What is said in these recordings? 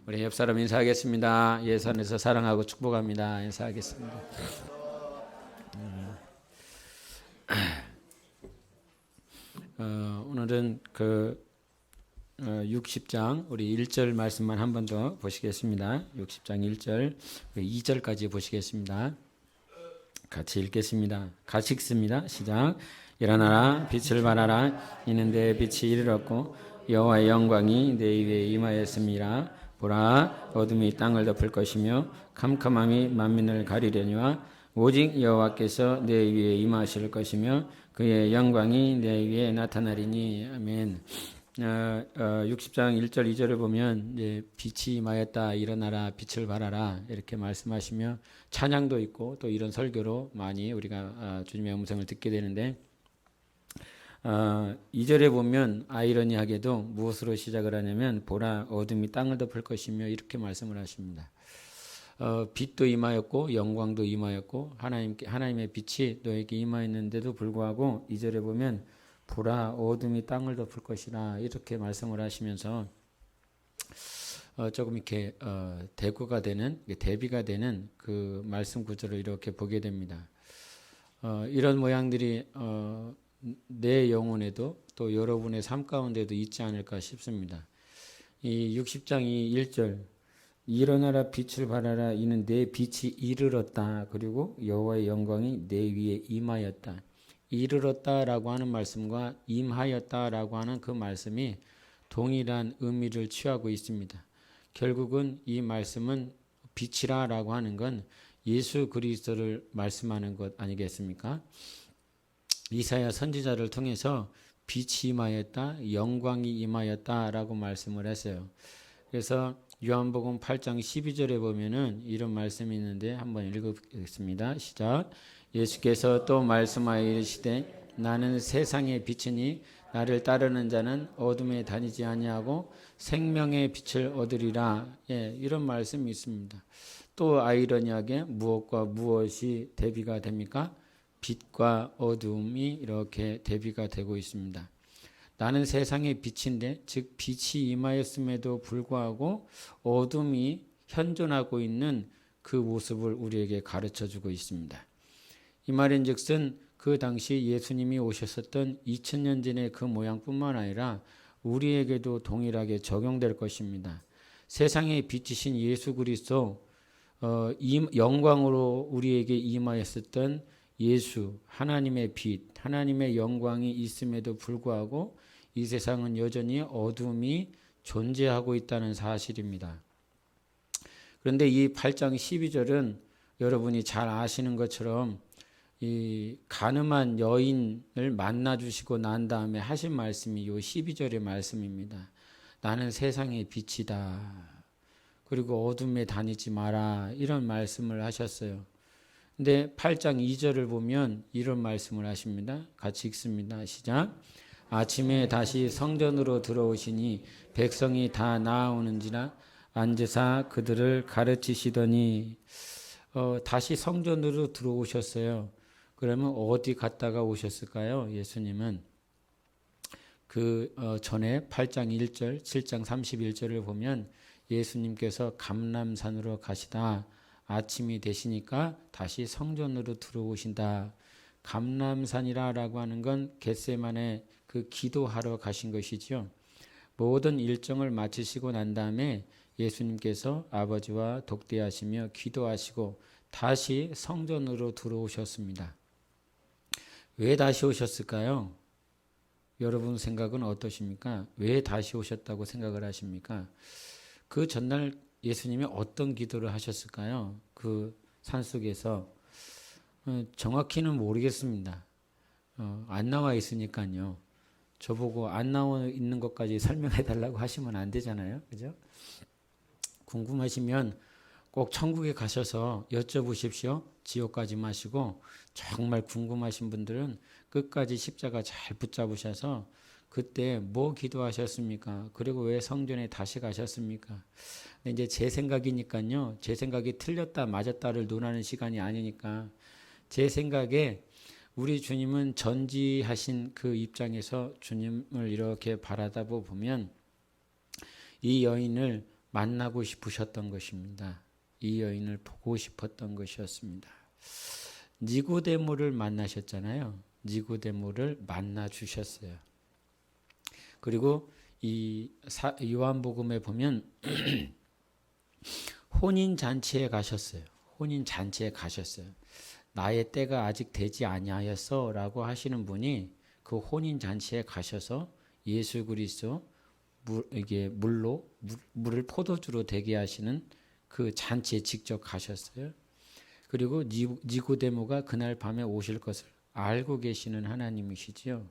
우리 옆 사람 인사하겠습니다. 예산에서 사랑하고 축복합니다. 인사하겠습니다. 오늘은 60장 우리 1절 말씀만 한 번 더 보시겠습니다. 60장 1절 2절까지 보시겠습니다. 같이 읽겠습니다. 같이 읽습니다. 시작. 일어나라 빛을 발하라 이는 내 빛이 이르렀고 여호와의 영광이 내 위에 임하였음이라. 보라 어둠이 땅을 덮을 것이며 캄캄함이 만민을 가리려니와 오직 여호와께서 내 위에 임하실 것이며 그의 영광이 내 위에 나타나리니. 아멘. 60장 1절 2절을 보면 이제 빛이 임하였다 일어나라 빛을 발하라 이렇게 말씀하시며 찬양도 있고 또 이런 설교로 많이 우리가 주님의 음성을 듣게 되는데 2절에 보면 아이러니하게도 무엇으로 시작을 하냐면 보라 어둠이 땅을 덮을 것이며 이렇게 말씀을 하십니다. 빛도 임하였고 영광도 임하였고 하나님의 빛이 너에게 임하였는데도 불구하고 2절에 보면 보라 어둠이 땅을 덮을 것이라 이렇게 말씀을 하시면서 조금 이렇게 대구가 되는 대비가 되는 그 말씀 구조를 이렇게 보게 됩니다. 이런 모양들이 내 영혼에도 또 여러분의 삶 가운데도 있지 않을까 싶습니다. 이 60장 1절 일어나라 빛을 발하라 이는 내 빛이 이르렀다. 그리고 여호와의 영광이 내 위에 임하였다. 이르렀다라고 하는 말씀과 임하였다라고 하는 그 말씀이 동일한 의미를 취하고 있습니다. 결국은 이 말씀은 빛이라라고 하는 건 예수 그리스도를 말씀하는 것 아니겠습니까? 이사야 선지자를 통해서 빛이 임하였다, 영광이 임하였다라고 말씀을 했어요. 그래서 요한복음 8장 12절에 보면은 이런 말씀이 있는데 한번 읽어보겠습니다. 시작. 예수께서 또 말씀하여 이르시되 나는 세상의 빛이니 나를 따르는 자는 어둠에 다니지 아니하고 생명의 빛을 얻으리라. 이런 말씀이 있습니다. 또 아이러니하게 무엇과 무엇이 대비가 됩니까? 빛과 어둠이 이렇게 대비가 되고 있습니다. 나는 세상의 빛인데 즉 빛이 임하였음에도 불구하고 어둠이 현존하고 있는 그 모습을 우리에게 가르쳐주고 있습니다. 이 말인즉슨 그 당시 예수님이 오셨었던 2000년 전의 그 모양뿐만 아니라 우리에게도 동일하게 적용될 것입니다. 세상의 빛이신 예수 그리스도 영광으로 우리에게 임하였었던 예수 하나님의 빛 하나님의 영광이 있음에도 불구하고 이 세상은 여전히 어둠이 존재하고 있다는 사실입니다. 그런데 이 8장 12절은 여러분이 잘 아시는 것처럼 이 가늠한 여인을 만나 주시고 난 다음에 하신 말씀이 이 12절의 말씀입니다. 나는 세상의 빛이다. 그리고 어둠에 다니지 마라. 이런 말씀을 하셨어요. 근데 8장 2절을 보면 이런 말씀을 하십니다. 같이 읽습니다. 시작. 아침에 다시 성전으로 들어오시니 백성이 다 나아오는지라 앉으사 그들을 가르치시더니 다시 성전으로 들어오셨어요. 그러면 어디 갔다가 오셨을까요? 예수님은 그 전에 8장 1절, 7장 31절을 보면 예수님께서 감람산으로 가시다. 아침이 되시니까 다시 성전으로 들어오신다. 감람산이라고 하는 건 겟세마네 그 기도하러 가신 것이죠. 모든 일정을 마치시고 난 다음에 예수님께서 아버지와 독대하시며 기도하시고 다시 성전으로 들어오셨습니다. 왜 다시 오셨을까요? 여러분 생각은 어떠십니까? 왜 다시 오셨다고 생각을 하십니까? 그 전날 예수님이 어떤 기도를 하셨을까요? 그 산속에서 정확히는 모르겠습니다. 안 나와 있으니까요. 저보고 안 나와 있는 것까지 설명해 달라고 하시면 안 되잖아요. 그죠? 궁금하시면 꼭 천국에 가셔서 여쭤보십시오. 지옥 가지 마시고 정말 궁금하신 분들은 끝까지 십자가 잘 붙잡으셔서 그때 뭐 기도하셨습니까? 그리고 왜 성전에 다시 가셨습니까? 근데 이제 제 생각이니까요. 제 생각이 틀렸다 맞았다를 논하는 시간이 아니니까 제 생각에 우리 주님은 전지하신 그 입장에서 주님을 이렇게 바라다 보면 이 여인을 만나고 싶으셨던 것입니다. 이 여인을 보고 싶었던 것이었습니다. 니고데모를 만나셨잖아요. 니고데모를 만나 주셨어요. 그리고 이 요한복음에 보면 혼인 잔치에 가셨어요. 혼인 잔치에 가셨어요. 나의 때가 아직 되지 아니하였어라고 하시는 분이 그 혼인 잔치에 가셔서 예수 그리스도 물을 포도주로 되게 하시는 그 잔치에 직접 가셨어요. 그리고 니고데모가 그날 밤에 오실 것을 알고 계시는 하나님이시지요.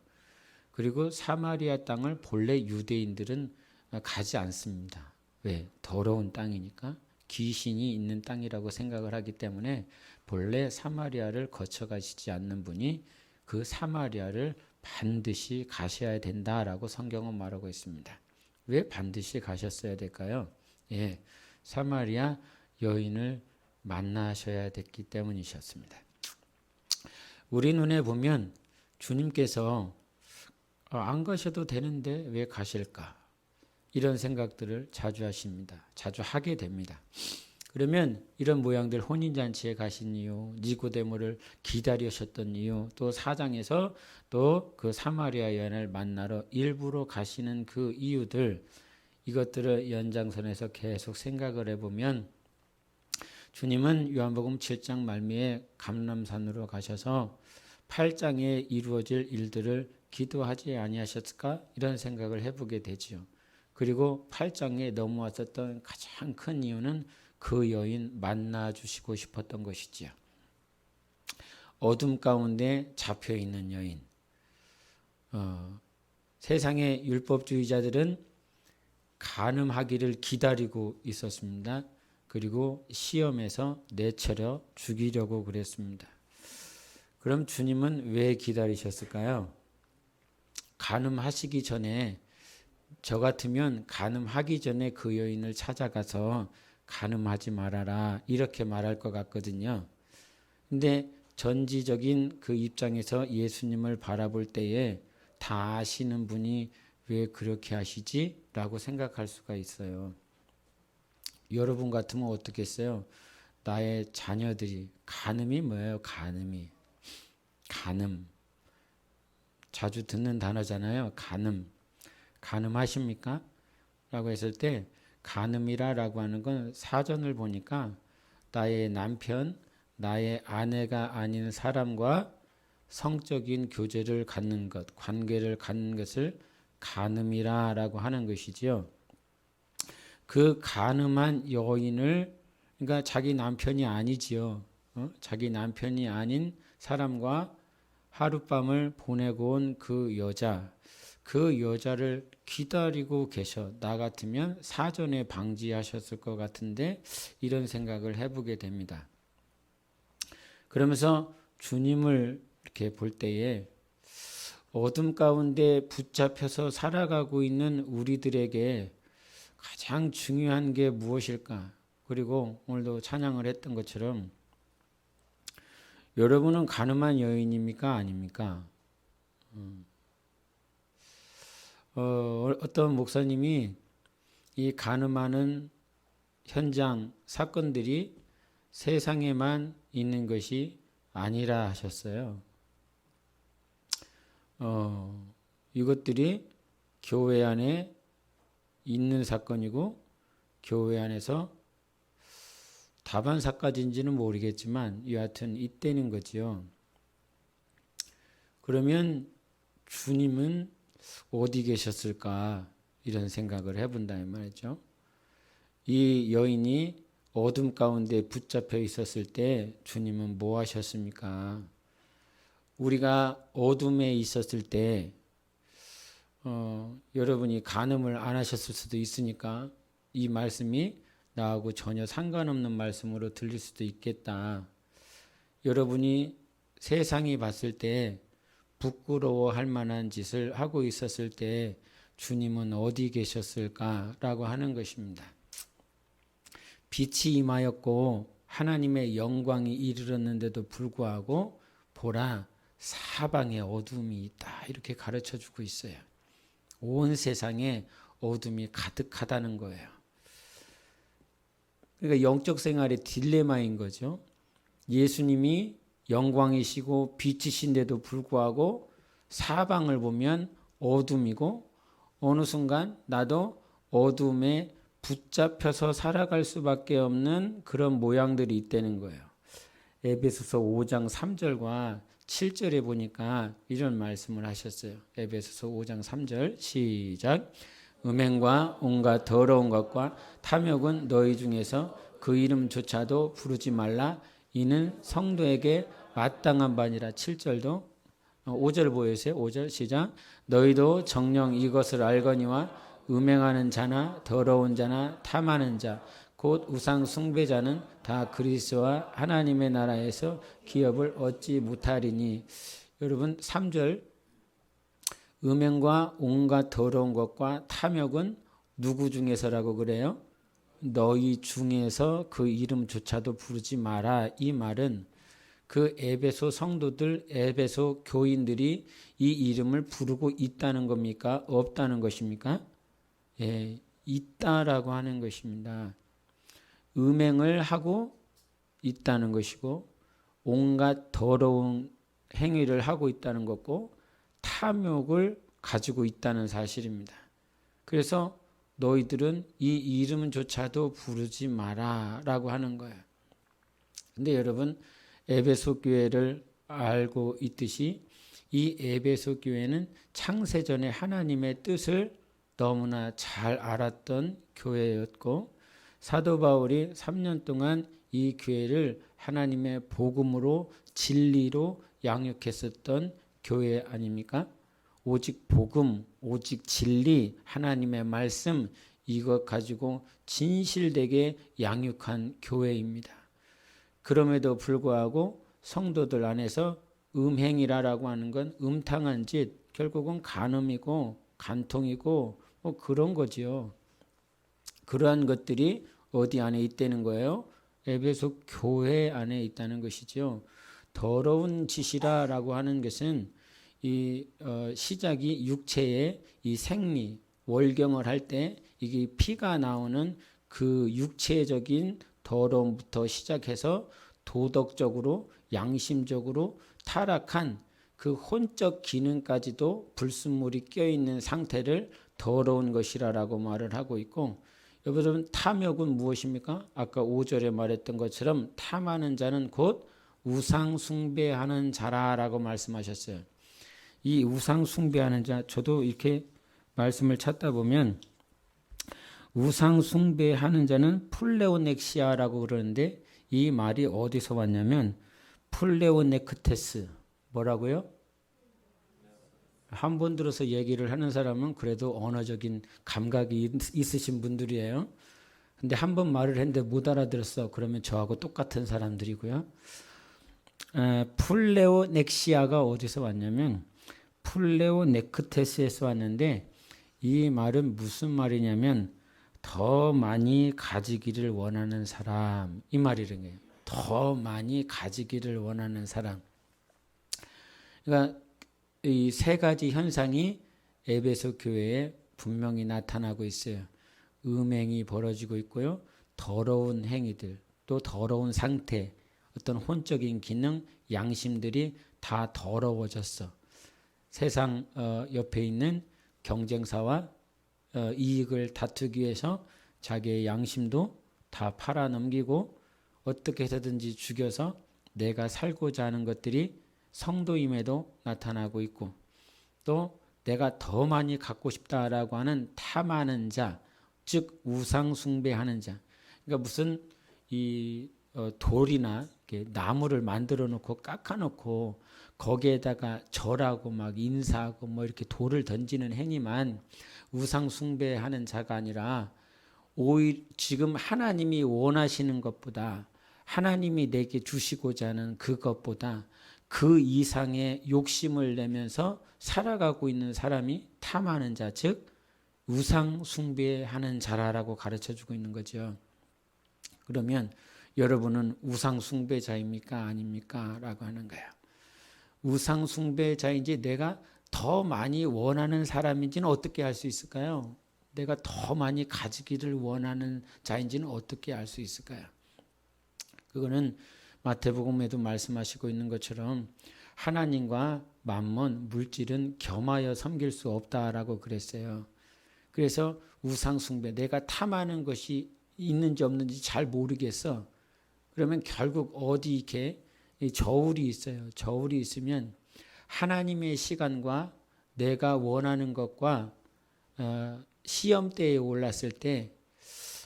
그리고 사마리아 땅을 본래 유대인들은 가지 않습니다. 왜? 더러운 땅이니까. 귀신이 있는 땅이라고 생각을 하기 때문에 본래 사마리아를 거쳐가시지 않는 분이 그 사마리아를 반드시 가셔야 된다라고 성경은 말하고 있습니다. 왜 반드시 가셨어야 될까요? 예, 사마리아 여인을 만나셔야 됐기 때문이셨습니다. 우리 눈에 보면 주님께서 안 가셔도 되는데 왜 가실까? 이런 생각들을 자주 하십니다. 자주 하게 됩니다. 그러면 이런 모양들 혼인잔치에 가신 이유, 니고데모를 기다리셨던 이유, 또 4장에서 또 그 사마리아 여인을 만나러 일부러 가시는 그 이유들, 이것들을 연장선에서 계속 생각을 해보면 주님은 요한복음 7장 말미에 감람산으로 가셔서 8장에 이루어질 일들을 기도하지 아니하셨을까? 이런 생각을 해보게 되지요. 그리고 8장에 넘어왔었던 가장 큰 이유는 그 여인 만나 주시고 싶었던 것이지요. 어둠 가운데 잡혀 있는 여인. 세상의 율법주의자들은 간음하기를 기다리고 있었습니다. 그리고 시험에서 내처려 죽이려고 그랬습니다. 그럼 주님은 왜 기다리셨을까요? 간음하시기 전에 저 같으면 간음하기 전에 그 여인을 찾아가서 간음하지 말아라 이렇게 말할 것 같거든요. 근데 전지적인 그 입장에서 예수님을 바라볼 때에 다 아시는 분이 왜 그렇게 하시지? 라고 생각할 수가 있어요. 여러분 같으면 어떻겠어요? 나의 자녀들이 간음이 뭐예요? 간음. 자주 듣는 단어잖아요. 간음하십니까? 라고 했을 때 간음이라고 하는 건 사전을 보니까 나의 남편, 나의 아내가 아닌 사람과 성적인 교제를 갖는 것, 관계를 갖는 것을 간음이라고 하는 것이지요. 그 간음한 여인을, 그러니까 자기 남편이 아니지요. 자기 남편이 아닌 사람과 하룻밤을 보내고 온 그 여자를 기다리고 계셔. 나 같으면 사전에 방지하셨을 것 같은데 이런 생각을 해보게 됩니다. 그러면서 주님을 이렇게 볼 때에 어둠 가운데 붙잡혀서 살아가고 있는 우리들에게 가장 중요한 게 무엇일까? 그리고 오늘도 찬양을 했던 것처럼 여러분은 간음한 여인입니까? 아닙니까? 어떤 목사님이 이 간음하는 현장 사건들이 세상에만 있는 것이 아니라 하셨어요. 이것들이 교회 안에 있는 사건이고 교회 안에서 다반사까지인지는 모르겠지만 여하튼 있다는 거지요. 그러면 주님은 어디 계셨을까 이런 생각을 해본다는 말이죠. 이 여인이 어둠 가운데 붙잡혀 있었을 때 주님은 뭐 하셨습니까? 우리가 어둠에 있었을 때 여러분이 간음을 안 하셨을 수도 있으니까 이 말씀이 나하고 전혀 상관없는 말씀으로 들릴 수도 있겠다. 여러분이 세상이 봤을 때 부끄러워할 만한 짓을 하고 있었을 때 주님은 어디 계셨을까라고 하는 것입니다. 빛이 임하였고 하나님의 영광이 이르렀는데도 불구하고 보라 사방에 어둠이 있다 이렇게 가르쳐주고 있어요. 온 세상에 어둠이 가득하다는 거예요. 그러니까 영적 생활의 딜레마인 거죠. 예수님이 영광이시고 빛이신데도 불구하고 사방을 보면 어둠이고 어느 순간 나도 어둠에 붙잡혀서 살아갈 수밖에 없는 그런 모양들이 있다는 거예요. 에베소서 5장 3절과 7절에 보니까 이런 말씀을 하셨어요. 에베소서 5장 3절 시작. 음행과 온갖 더러운 것과 탐욕은 너희 중에서 그 이름조차도 부르지 말라. 이는 성도에게 마땅한 바니라. 7절도 5절 보여주세요. 5절 시작. 너희도 정녕 이것을 알거니와 음행하는 자나 더러운 자나 탐하는 자 곧 우상 숭배자는 다 그리스도와 하나님의 나라에서 기업을 얻지 못하리니. 여러분 3절 음행과 온갖 더러운 것과 탐욕은 누구 중에서라고 그래요? 너희 중에서 그 이름조차도 부르지 마라. 이 말은 그 에베소 성도들, 에베소 교인들이 이 이름을 부르고 있다는 겁니까? 없다는 것입니까? 예, 있다라고 하는 것입니다. 음행을 하고 있다는 것이고 온갖 더러운 행위를 하고 있다는 것고 탐욕을 가지고 있다는 사실입니다. 그래서 너희들은 이 이름조차도 부르지 마라라고 하는 거예요. 근데 여러분 에베소 교회를 알고 있듯이 이 에베소 교회는 창세전에 하나님의 뜻을 너무나 잘 알았던 교회였고 사도 바울이 3년 동안 이 교회를 하나님의 복음으로 진리로 양육했었던 교회 아닙니까? 오직 복음, 오직 진리, 하나님의 말씀 이것 가지고 진실되게 양육한 교회입니다. 그럼에도 불구하고 성도들 안에서 음행이라고 하는 건 음탕한 짓, 결국은 간음이고 간통이고 뭐 그런 거지요. 그러한 것들이 어디 안에 있다는 거예요? 에베소 교회 안에 있다는 것이죠. 더러운 짓이라고 하는 것은 이 시작이 육체의 이 생리, 월경을 할 때 이게 피가 나오는 그 육체적인 더러움부터 시작해서 도덕적으로 양심적으로 타락한 그 혼적 기능까지도 불순물이 껴있는 상태를 더러운 것이라고 말을 하고 있고 여러분 탐욕은 무엇입니까? 아까 5절에 말했던 것처럼 탐하는 자는 곧 우상 숭배하는 자라라고 말씀하셨어요. 이 우상 숭배하는 자 저도 이렇게 말씀을 찾다 보면 우상 숭배하는 자는 플레오넥시아라고 그러는데 이 말이 어디서 왔냐면 플레오네크테스 뭐라고요? 한 번 들어서 얘기를 하는 사람은 그래도 언어적인 감각이 있으신 분들이에요. 근데 한 번 말을 했는데 못 알아들었어. 그러면 저하고 똑같은 사람들이고요. 플레오넥시아가 어디서 왔냐면 플레오네크테스에서 왔는데 이 말은 무슨 말이냐면 더 많이 가지기를 원하는 사람 이 말이라는 거예요. 더 많이 가지기를 원하는 사람. 그러니까 이 세 가지 현상이 에베소 교회에 분명히 나타나고 있어요. 음행이 벌어지고 있고요. 더러운 행위들, 또 더러운 상태, 어떤 혼적인 기능, 양심들이 다 더러워졌어. 세상 옆에 있는 경쟁사와 이익을 다투기 위해서 자기의 양심도 다 팔아넘기고 어떻게 해서든지 죽여서 내가 살고자 하는 것들이 성도임에도 나타나고 있고 또 내가 더 많이 갖고 싶다라고 하는 탐하는 자, 즉 우상 숭배하는 자. 그러니까 무슨 이 돌이나 나무를 만들어 놓고 깎아 놓고 거기에다가 절하고 막 인사하고 뭐 이렇게 돌을 던지는 행위만 우상 숭배하는 자가 아니라 오히려 지금 하나님이 원하시는 것보다 하나님이 내게 주시고자 하는 그것보다 그 이상의 욕심을 내면서 살아가고 있는 사람이 탐하는 자, 즉 우상 숭배하는 자라라고 가르쳐주고 있는 거죠. 그러면 여러분은 우상 숭배자입니까? 아닙니까? 라고 하는 거예요. 우상 숭배자인지 내가 더 많이 원하는 사람인지는 어떻게 알 수 있을까요? 내가 더 많이 가지기를 원하는 자인지는 어떻게 알 수 있을까요? 그거는 마태복음에도 말씀하시고 있는 것처럼 하나님과 만몬, 물질은 겸하여 섬길 수 없다라고 그랬어요. 그래서 우상숭배, 내가 탐하는 것이 있는지 없는지 잘 모르겠어. 그러면 결국 어디 이렇게 저울이 있어요. 저울이 있으면 하나님의 시간과 내가 원하는 것과 시험대에 올랐을 때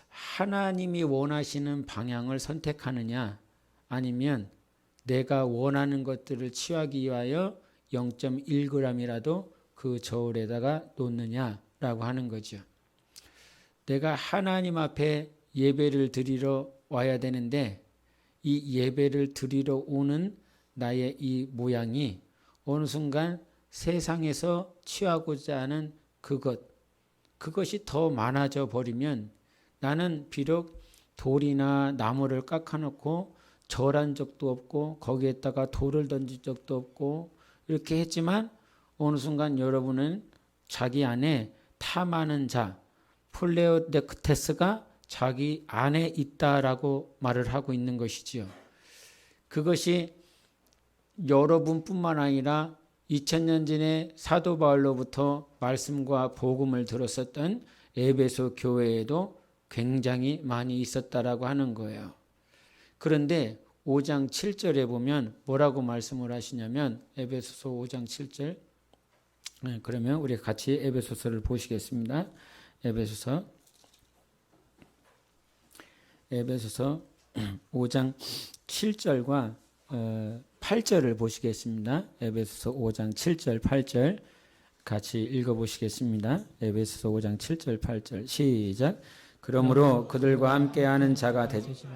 하나님이 원하시는 방향을 선택하느냐, 아니면 내가 원하는 것들을 취하기 위하여 0.1g이라도 그 저울에다가 놓느냐라고 하는 거죠. 내가 하나님 앞에 예배를 드리러 와야 되는데 이 예배를 드리러 오는 나의 이 모양이 어느 순간 세상에서 취하고자 하는 그것이 더 많아져 버리면 나는 비록 돌이나 나무를 깎아놓고 절한 적도 없고 거기에다가 돌을 던진 적도 없고 이렇게 했지만 어느 순간 여러분은 자기 안에 탐하는 자, 플레오데크테스가 자기 안에 있다라고 말을 하고 있는 것이지요. 그것이 여러분뿐만 아니라 2000년 전에 사도 바울로부터 말씀과 복음을 들었었던 에베소 교회에도 굉장히 많이 있었다라고 하는 거예요. 그런데 5장 7절에 보면 뭐라고 말씀을 하시냐면 에베소서 5장 7절. 그러면 우리 같이 에베소서를 보시겠습니다. 에베소서 5장 7절과 8절을 보시겠습니다. 에베소서 5장 7절 8절 같이 읽어보시겠습니다. 에베소서 5장 7절 8절 시작. 그러므로 그들과 함께하는 자가 되지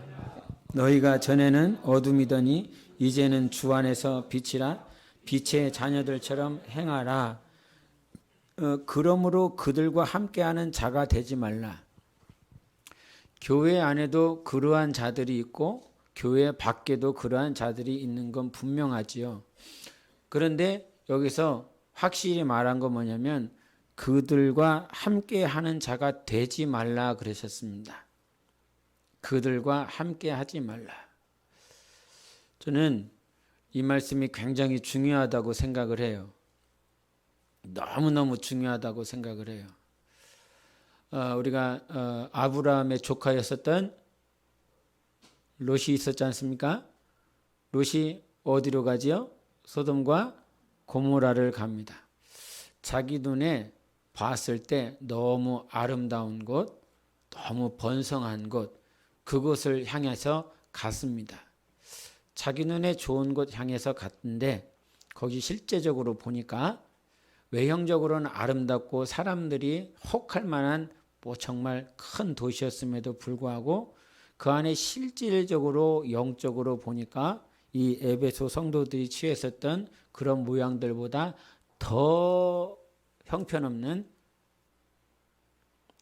너희가 전에는 어둠이더니 이제는 주 안에서 빛이라 빛의 자녀들처럼 행하라. 그러므로 그들과 함께하는 자가 되지 말라. 교회 안에도 그러한 자들이 있고 교회 밖에도 그러한 자들이 있는 건 분명하지요. 그런데 여기서 확실히 말한 건 뭐냐면 그들과 함께하는 자가 되지 말라 그러셨습니다. 그들과 함께하지 말라. 저는 이 말씀이 굉장히 중요하다고 생각을 해요. 너무너무 중요하다고 생각을 해요. 우리가 아브라함의 조카였었던 롯이 있었지 않습니까? 롯이 어디로 가지요? 소돔과 고모라를 갑니다. 자기 눈에 봤을 때 너무 아름다운 곳, 너무 번성한 곳, 그곳을 향해서 갔습니다. 자기 눈에 좋은 곳 향해서 갔는데 거기 실제적으로 보니까 외형적으로는 아름답고 사람들이 혹할 만한 정말 큰 도시였음에도 불구하고 그 안에 실질적으로 영적으로 보니까 이 에베소 성도들이 취했었던 그런 모양들보다 더 형편없는,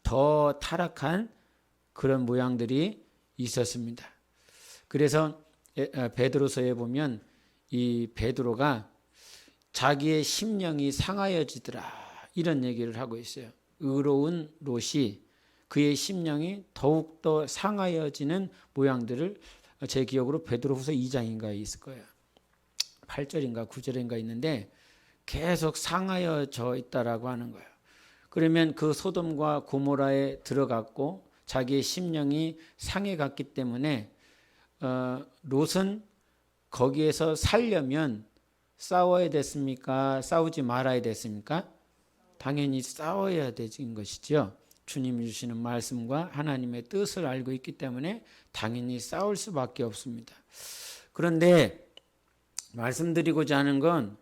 더 타락한 그런 모양들이 있었습니다. 그래서 베드로서에 보면 이 베드로가 자기의 심령이 상하여지더라 이런 얘기를 하고 있어요. 의로운 롯이 그의 심령이 더욱더 상하여지는 모양들을 제 기억으로 베드로후서 2장인가 있을 거예요. 8절인가 9절인가 있는데 계속 상하여져 있다라고 하는 거예요. 그러면 그 소돔과 고모라에 들어갔고 자기의 심령이 상해갔기 때문에 롯은 거기에서 살려면 싸워야 됐습니까? 싸우지 말아야 됐습니까? 당연히 싸워야 되는 것이죠. 주님이 주시는 말씀과 하나님의 뜻을 알고 있기 때문에 당연히 싸울 수밖에 없습니다. 그런데 말씀드리고자 하는 건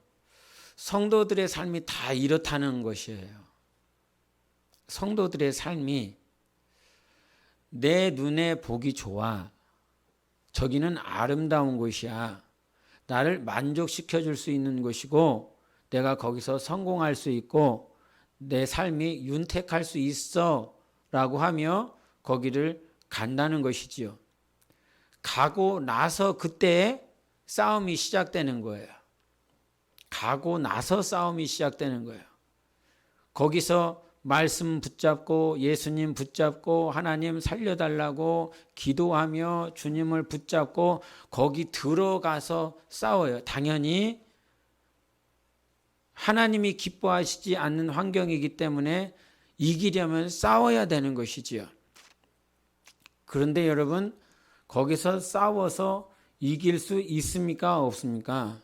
성도들의 삶이 다 이렇다는 것이에요. 성도들의 삶이 내 눈에 보기 좋아. 저기는 아름다운 곳이야. 나를 만족시켜 줄 수 있는 곳이고 내가 거기서 성공할 수 있고 내 삶이 윤택할 수 있어 라고 하며 거기를 간다는 것이지요. 가고 나서 그때 싸움이 시작되는 거예요. 가고 나서 싸움이 시작되는 거예요. 거기서 말씀 붙잡고 예수님 붙잡고 하나님 살려달라고 기도하며 주님을 붙잡고 거기 들어가서 싸워요. 당연히 하나님이 기뻐하시지 않는 환경이기 때문에 이기려면 싸워야 되는 것이지요. 그런데 여러분, 거기서 싸워서 이길 수 있습니까? 없습니까?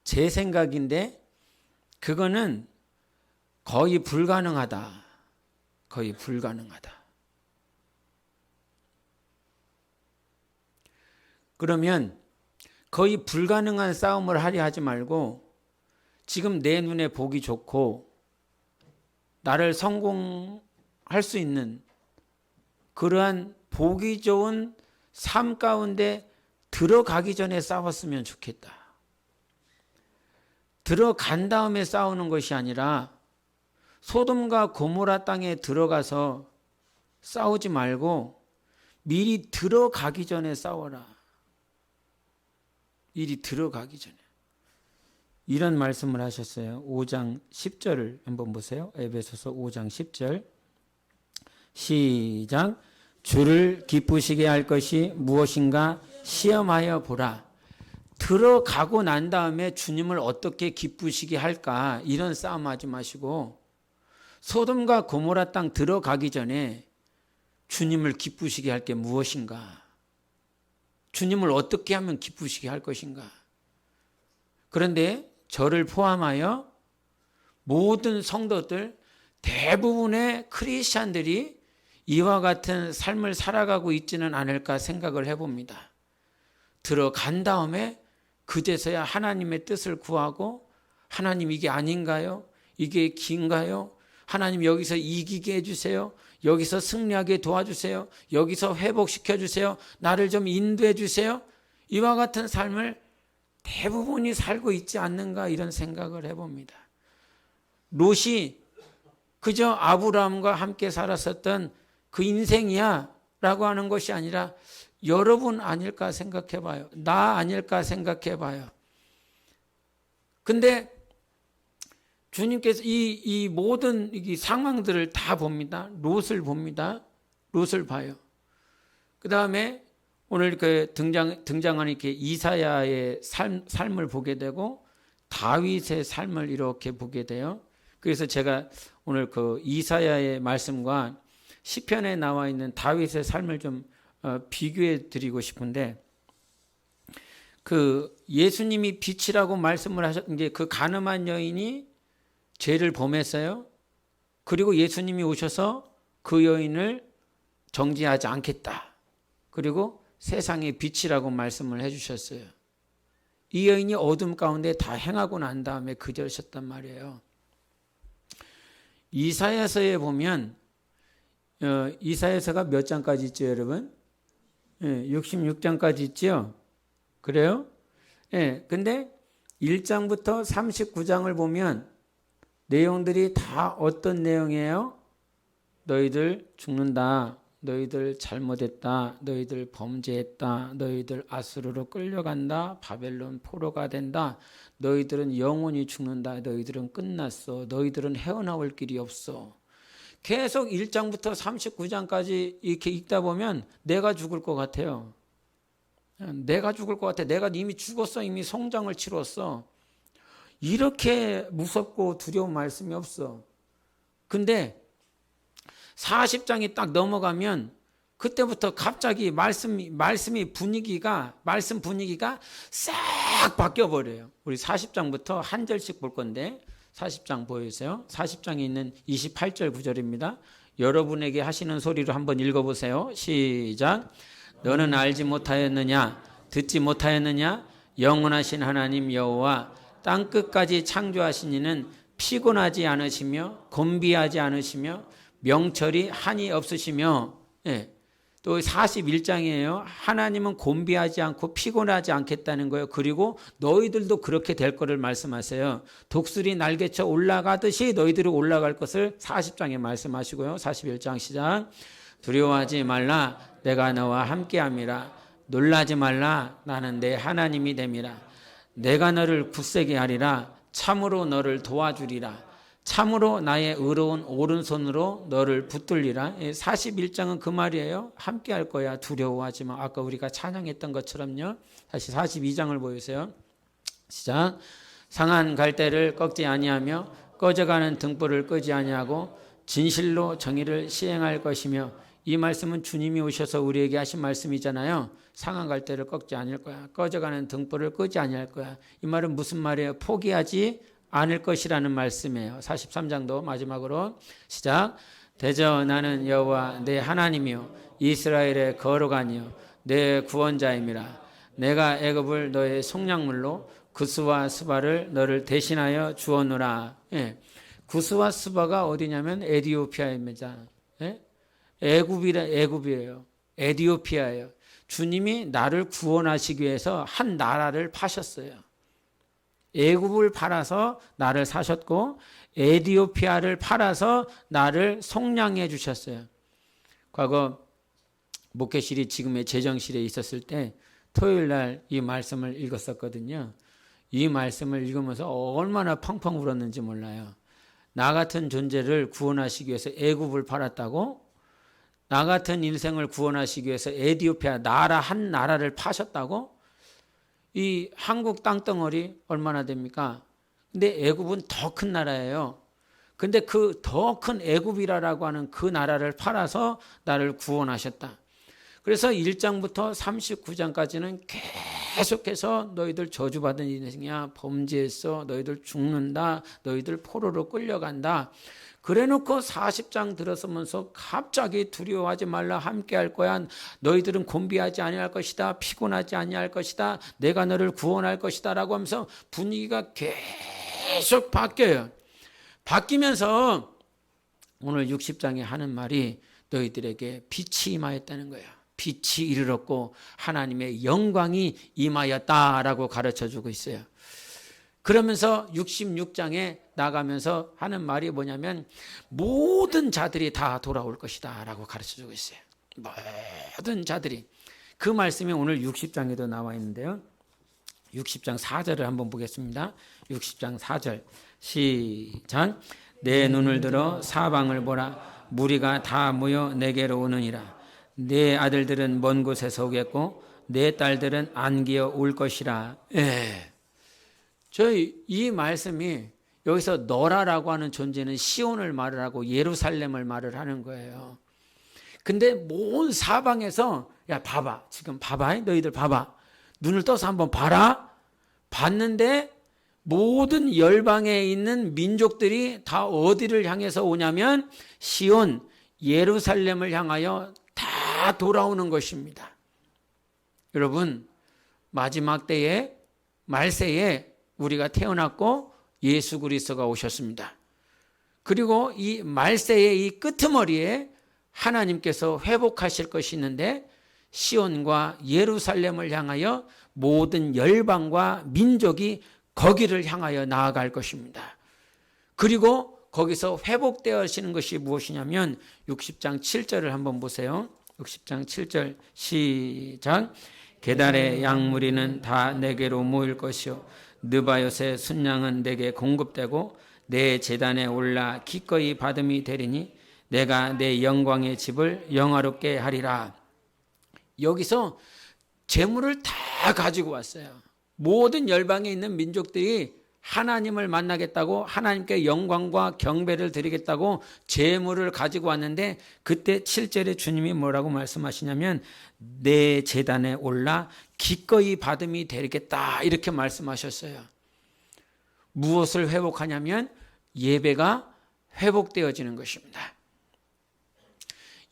제 생각인데 그거는 거의 불가능하다. 거의 불가능하다. 그러면 거의 불가능한 싸움을 하려 하지 말고 지금 내 눈에 보기 좋고 나를 성공할 수 있는 그러한 보기 좋은 삶 가운데 들어가기 전에 싸웠으면 좋겠다. 들어간 다음에 싸우는 것이 아니라 소돔과 고모라 땅에 들어가서 싸우지 말고 미리 들어가기 전에 싸워라. 미리 들어가기 전에. 이런 말씀을 하셨어요. 5장 10절을 한번 보세요. 에베소서 5장 10절. 시작. 주를 기쁘시게 할 것이 무엇인가 시험하여 보라. 들어가고 난 다음에 주님을 어떻게 기쁘시게 할까 이런 싸움하지 마시고 소돔과 고모라 땅 들어가기 전에 주님을 기쁘시게 할 게 무엇인가, 주님을 어떻게 하면 기쁘시게 할 것인가. 그런데 저를 포함하여 모든 성도들 대부분의 크리스찬들이 이와 같은 삶을 살아가고 있지는 않을까 생각을 해봅니다. 들어간 다음에 그제서야 하나님의 뜻을 구하고 하나님 이게 아닌가요? 이게 긴가요? 하나님 여기서 이기게 해주세요. 여기서 승리하게 도와주세요. 여기서 회복시켜 주세요. 나를 좀 인도해 주세요. 이와 같은 삶을 대부분이 살고 있지 않는가 이런 생각을 해봅니다. 롯이 그저 아브라함과 함께 살았었던 그 인생이야 라고 하는 것이 아니라 여러분 아닐까 생각해 봐요. 나 아닐까 생각해 봐요. 근데 주님께서 이 모든 이 상황들을 다 봅니다. 롯을 봅니다. 롯을 봐요. 그 다음에 오늘 그 등장하는 이렇게 이사야의 삶을 보게 되고 다윗의 삶을 이렇게 보게 돼요. 그래서 제가 오늘 그 이사야의 말씀과 시편에 나와 있는 다윗의 삶을 좀 비교해 드리고 싶은데, 그 예수님이 빛이라고 말씀을 하셨던 게 그 간음한 여인이 죄를 범했어요. 그리고 예수님이 오셔서 그 여인을 정죄하지 않겠다. 그리고 세상의 빛이라고 말씀을 해주셨어요. 이 여인이 어둠 가운데 다 행하고 난 다음에 그저셨단 말이에요. 이사야서에 보면 이사야서가 몇 장까지 있죠, 여러분? 66장까지 있죠? 그래요? 근데 1장부터 39장을 보면 내용들이 다 어떤 내용이에요? 너희들 죽는다. 너희들 잘못했다. 너희들 범죄했다. 너희들 아수르로 끌려간다. 바벨론 포로가 된다. 너희들은 영원히 죽는다. 너희들은 끝났어. 너희들은 헤어나올 길이 없어. 계속 1장부터 39장까지 이렇게 읽다 보면 내가 죽을 것 같아요. 내가 죽을 것 같아. 내가 이미 죽었어. 이미 성장을 치렀어. 이렇게 무섭고 두려운 말씀이 없어. 근데 40장이 딱 넘어가면 그때부터 갑자기 말씀 분위기가 싹 바뀌어버려요. 우리 40장부터 한 절씩 볼 건데 40장 보여주세요. 40장에 있는 28절 9절입니다. 여러분에게 하시는 소리로 한번 읽어보세요. 시작. 너는 알지 못하였느냐? 듣지 못하였느냐? 영원하신 하나님 여호와 땅끝까지 창조하신 이는 피곤하지 않으시며 곤비하지 않으시며 명철이 한이 없으시며, 또 41장이에요. 하나님은 곤비하지 않고 피곤하지 않겠다는 거예요. 그리고 너희들도 그렇게 될 거를 말씀하세요. 독수리 날개쳐 올라가듯이 너희들이 올라갈 것을 40장에 말씀하시고요. 41장 시작. 두려워하지 말라. 내가 너와 함께함이라. 놀라지 말라. 나는 내 하나님이 됨이라. 내가 너를 굳세게 하리라. 참으로 너를 도와주리라. 참으로 나의 의로운 오른손으로 너를 붙들리라. 41장은 그 말이에요. 함께 할 거야. 두려워하지 마. 아까 우리가 찬양했던 것처럼요. 다시 42장을 보여주세요. 시작. 상한 갈대를 꺾지 아니하며 꺼져가는 등불을 끄지 아니하고 진실로 정의를 시행할 것이며, 이 말씀은 주님이 오셔서 우리에게 하신 말씀이잖아요. 상한 갈대를 꺾지 않을 거야. 꺼져가는 등불을 끄지 아니할 거야. 이 말은 무슨 말이에요? 포기하지 않을 것이라는 말씀이에요. 43장도 마지막으로 시작. 대저 나는 여호와 내 하나님이요 이스라엘의 거룩하니요 내 구원자임이라. 내가 애굽을 너의 속량물로 구스와 스바를 너를 대신하여 주었노라. 예. 구스와 스바가 어디냐면 에티오피아입니다. 예? 애굽이에요. 에티오피아예요. 주님이 나를 구원하시기 위해서 한 나라를 파셨어요. 애굽을 팔아서 나를 사셨고 에티오피아를 팔아서 나를 속량해 주셨어요. 과거 목회실이 지금의 재정실에 있었을 때 토요일 날 이 말씀을 읽었었거든요. 이 말씀을 읽으면서 얼마나 펑펑 울었는지 몰라요. 나 같은 존재를 구원하시기 위해서 애굽을 팔았다고? 나 같은 인생을 구원하시기 위해서 에티오피아 나라 한 나라를 파셨다고? 이 한국 땅덩어리 얼마나 됩니까? 근데 애굽은 더 큰 나라예요. 근데 그 더 큰 애굽이라고 하는 그 나라를 팔아서 나를 구원하셨다. 그래서 1장부터 39장까지는 계속해서 너희들 저주받은 인생이야, 범죄했어, 너희들 죽는다, 너희들 포로로 끌려간다. 그래놓고 40장 들어서면서 갑자기 두려워하지 말라, 함께 할 거야, 너희들은 곤비하지 아니할 것이다, 피곤하지 아니할 것이다, 내가 너를 구원할 것이다 라고 하면서 분위기가 계속 바뀌어요. 바뀌면서 오늘 60장에 하는 말이 너희들에게 빛이 임하였다는 거예요. 빛이 이르렀고 하나님의 영광이 임하였다라고 가르쳐주고 있어요. 그러면서 66장에 나가면서 하는 말이 뭐냐면 모든 자들이 다 돌아올 것이다 라고 가르쳐주고 있어요. 모든 자들이. 그 말씀이 오늘 60장에도 나와 있는데요. 60장 4절을 한번 보겠습니다. 60장 4절 시작. 내 눈을 들어 사방을 보라. 무리가 다 모여 내게로 오느니라. 내 아들들은 먼 곳에서 오겠고 내 딸들은 안기어 올 것이라. 예. 저희 이 말씀이 여기서 너라라고 하는 존재는 시온을 말을 하고 예루살렘을 말을 하는 거예요. 근데 온 사방에서 야 봐봐, 지금 봐봐, 너희들 봐봐, 눈을 떠서 한번 봐라. 봤는데 모든 열방에 있는 민족들이 다 어디를 향해서 오냐면 시온 예루살렘을 향하여 다 돌아오는 것입니다. 여러분, 마지막 때에 말세에 우리가 태어났고 예수 그리스도가 오셨습니다. 그리고 이 말세의 이 끄트머리에 하나님께서 회복하실 것이 있는데 시온과 예루살렘을 향하여 모든 열방과 민족이 거기를 향하여 나아갈 것입니다. 그리고 거기서 회복되어지는 것이 무엇이냐면 60장 7절을 한번 보세요. 60장 7절 시작. 게달의 양무리는 다 내게로 모일 것이요 느바요의 순양은 내게 공급되고 내 제단에 올라 기꺼이 받음이 되리니 내가 내 영광의 집을 영화롭게 하리라. 여기서 재물을 다 가지고 왔어요. 모든 열방에 있는 민족들이 하나님을 만나겠다고, 하나님께 영광과 경배를 드리겠다고 재물을 가지고 왔는데 그때 7절에 주님이 뭐라고 말씀하시냐면 내 제단에 올라 기꺼이 받음이 되겠다 이렇게 말씀하셨어요. 무엇을 회복하냐면 예배가 회복되어지는 것입니다.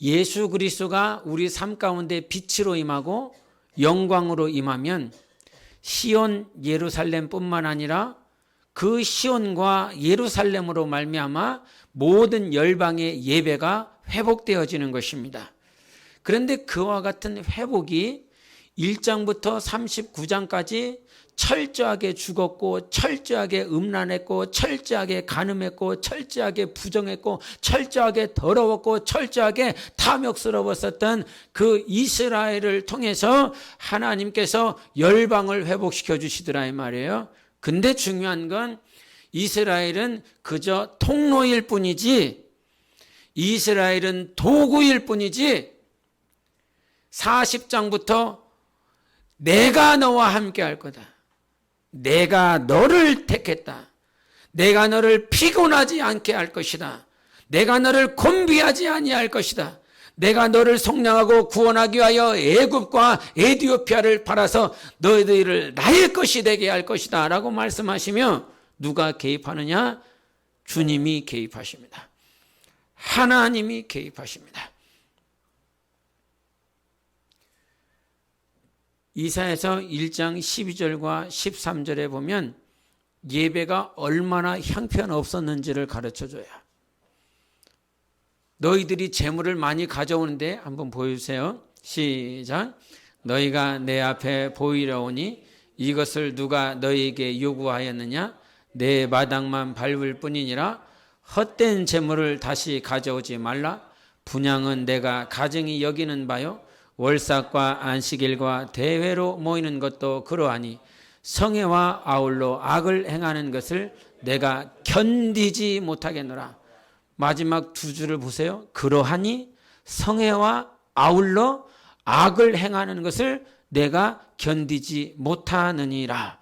예수 그리스도가 우리 삶 가운데 빛으로 임하고 영광으로 임하면 시온 예루살렘뿐만 아니라 그 시온과 예루살렘으로 말미암아 모든 열방의 예배가 회복되어지는 것입니다. 그런데 그와 같은 회복이 1장부터 39장까지 철저하게 죽었고 철저하게 음란했고 철저하게 간음했고 철저하게 부정했고 철저하게 더러웠고 철저하게 탐욕스러웠었던 그 이스라엘을 통해서 하나님께서 열방을 회복시켜 주시더라 이 말이에요. 근데 중요한 건 이스라엘은 그저 통로일 뿐이지, 이스라엘은 도구일 뿐이지, 40장부터 내가 너와 함께 할 거다. 내가 너를 택했다. 내가 너를 피곤하지 않게 할 것이다. 내가 너를 곤비하지 아니할 것이다. 내가 너를 속량하고 구원하기 위하여 애굽과 에티오피아를 팔아서 너희들을 나의 것이 되게 할 것이다 라고 말씀하시며, 누가 개입하느냐? 주님이 개입하십니다. 하나님이 개입하십니다. 이사야서 1장 12절과 13절에 보면 예배가 얼마나 형편없었는지를 가르쳐줘요. 너희들이 재물을 많이 가져오는데 한번 보여주세요. 시작. 너희가 내 앞에 보이려 오니 이것을 누가 너희에게 요구하였느냐? 내 마당만 밟을 뿐이니라. 헛된 재물을 다시 가져오지 말라. 분향은 내가 가증히 여기는 바요. 월삭과 안식일과 대회로 모이는 것도 그러하니 성회와 아울러 악을 행하는 것을 내가 견디지 못하겠노라. 마지막 두 줄을 보세요. 그러하니 성회와 아울러 악을 행하는 것을 내가 견디지 못하느니라.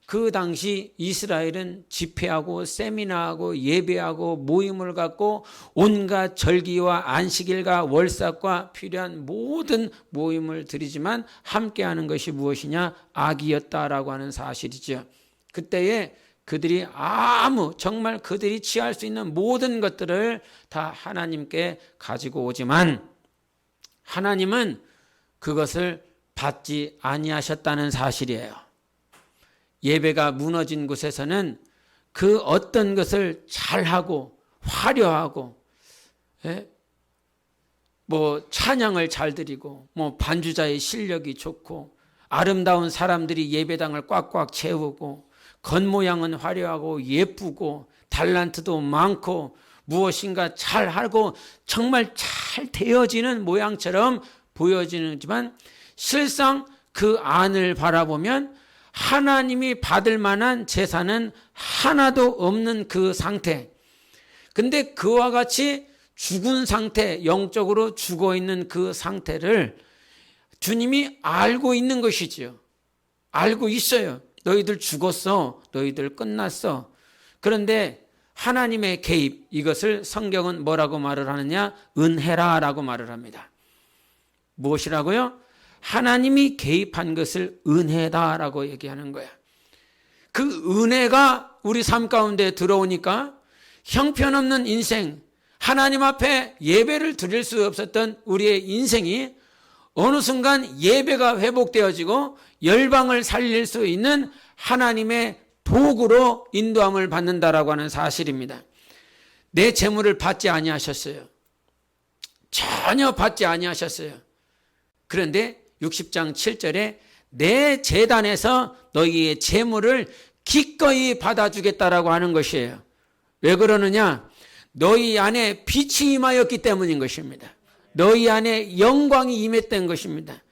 그 당시 이스라엘은 집회하고 세미나하고 예배하고 모임을 갖고 온갖 절기와 안식일과 월삭과 필요한 모든 모임을 드리지만 함께하는 것이 무엇이냐? 악이었다라고 하는 사실이죠. 그때에 그들이 정말 그들이 취할 수 있는 모든 것들을 다 하나님께 가지고 오지만 하나님은 그것을 받지 아니하셨다는 사실이에요. 예배가 무너진 곳에서는 그 어떤 것을 잘하고 화려하고 찬양을 잘 드리고 반주자의 실력이 좋고 아름다운 사람들이 예배당을 꽉꽉 채우고 겉모양은 화려하고 예쁘고 달란트도 많고 무엇인가 잘하고 정말 잘 되어지는 모양처럼 보여지지만 실상 그 안을 바라보면 하나님이 받을 만한 제사는 하나도 없는 그 상태. 근데 그와 같이 죽은 상태, 영적으로 죽어 있는 그 상태를 주님이 알고 있는 것이지요. 알고 있어요. 너희들 죽었어. 너희들 끝났어. 그런데 하나님의 개입, 이것을 성경은 뭐라고 말을 하느냐? 은혜라라고 말을 합니다. 무엇이라고요? 하나님이 개입한 것을 은혜다라고 얘기하는 거야. 그 은혜가 우리 삶 가운데 들어오니까 형편없는 인생, 하나님 앞에 예배를 드릴 수 없었던 우리의 인생이 어느 순간 예배가 회복되어지고 열방을 살릴 수 있는 하나님의 도구로 인도함을 받는다라고 하는 사실입니다. 내 재물을 받지 아니하셨어요. 전혀 받지 아니하셨어요. 그런데 60장 7절에 내 제단에서 너희의 재물을 기꺼이 받아주겠다라고 하는 것이에요. 왜 그러느냐? 너희 안에 빛이 임하였기 때문인 것입니다. 너희 안에 영광이 임했던 것입니다.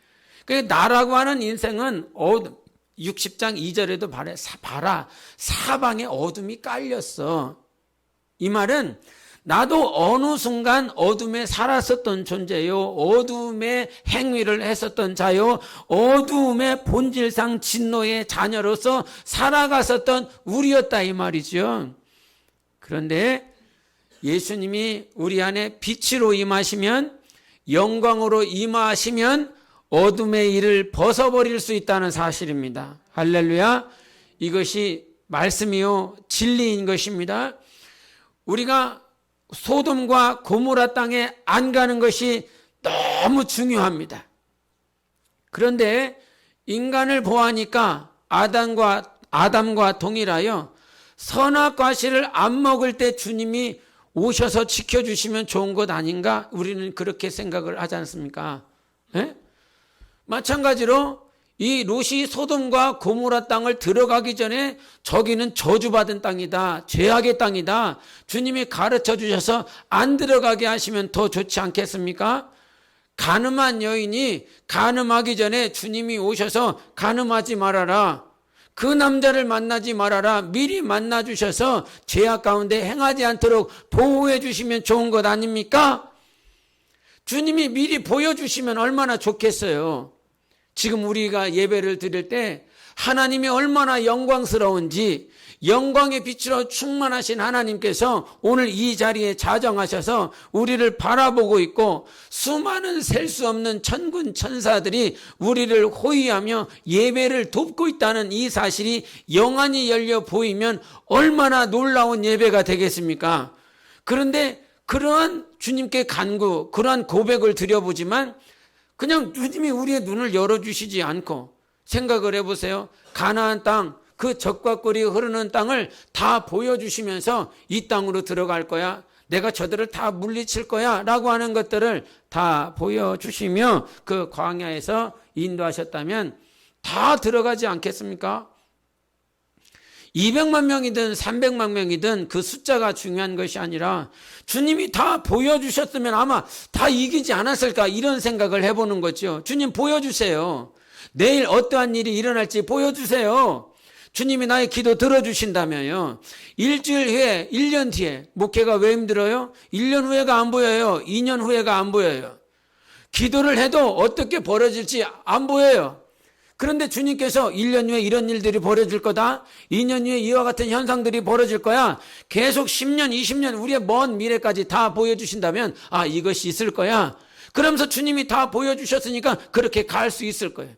나라고 하는 인생은 60장 2절에도 봐라. 사방에 어둠이 깔렸어. 이 말은 나도 어느 순간 어둠에 살았었던 존재요. 어둠의 행위를 했었던 자요. 어둠의 본질상 진노의 자녀로서 살아갔었던 우리였다 이 말이죠. 그런데 예수님이 우리 안에 빛으로 임하시면, 영광으로 임하시면 어둠의 일을 벗어버릴 수 있다는 사실입니다. 할렐루야. 이것이 말씀이요 진리인 것입니다. 우리가 소돔과 고모라 땅에 안 가는 것이 너무 중요합니다. 그런데 인간을 보아하니까 아담과 동일하여 선악과실을 안 먹을 때 주님이 오셔서 지켜주시면 좋은 것 아닌가? 우리는 그렇게 생각을 하지 않습니까? 네? 마찬가지로 이 롯이 소돔과 고모라 땅을 들어가기 전에 저기는 저주받은 땅이다, 죄악의 땅이다, 주님이 가르쳐 주셔서 안 들어가게 하시면 더 좋지 않겠습니까? 가늠한 여인이 가늠하기 전에 주님이 오셔서 가늠하지 말아라, 그 남자를 만나지 말아라. 미리 만나 주셔서 죄악 가운데 행하지 않도록 보호해 주시면 좋은 것 아닙니까? 주님이 미리 보여주시면 얼마나 좋겠어요. 지금 우리가 예배를 드릴 때 하나님이 얼마나 영광스러운지, 영광의 빛으로 충만하신 하나님께서 오늘 이 자리에 자정하셔서 우리를 바라보고 있고, 수많은 셀 수 없는 천군 천사들이 우리를 호위하며 예배를 돕고 있다는 이 사실이 영안이 열려 보이면 얼마나 놀라운 예배가 되겠습니까? 그런데 그러한 주님께 간구, 그러한 고백을 드려보지만 그냥 주님이 우리의 눈을 열어주시지 않고, 생각을 해보세요. 가나안 땅, 그 젖과 꿀이 흐르는 땅을 다 보여주시면서 이 땅으로 들어갈 거야, 내가 저들을 다 물리칠 거야 라고 하는 것들을 다 보여주시며 그 광야에서 인도하셨다면 다 들어가지 않겠습니까? 200만 명이든 300만 명이든 그 숫자가 중요한 것이 아니라 주님이 다 보여주셨으면 아마 다 이기지 않았을까, 이런 생각을 해보는 거죠. 주님 보여주세요. 내일 어떠한 일이 일어날지 보여주세요. 주님이 나의 기도 들어주신다면요, 일주일 후에, 1년 뒤에, 목회가 왜 힘들어요? 1년 후에가 안 보여요. 2년 후에가 안 보여요. 기도를 해도 어떻게 벌어질지 안 보여요. 그런데 주님께서 1년 후에 이런 일들이 벌어질 거다, 2년 후에 이와 같은 현상들이 벌어질 거야, 계속 10년, 20년 우리의 먼 미래까지 다 보여주신다면 아, 이것이 있을 거야. 그러면서 주님이 다 보여주셨으니까 그렇게 갈 수 있을 거예요.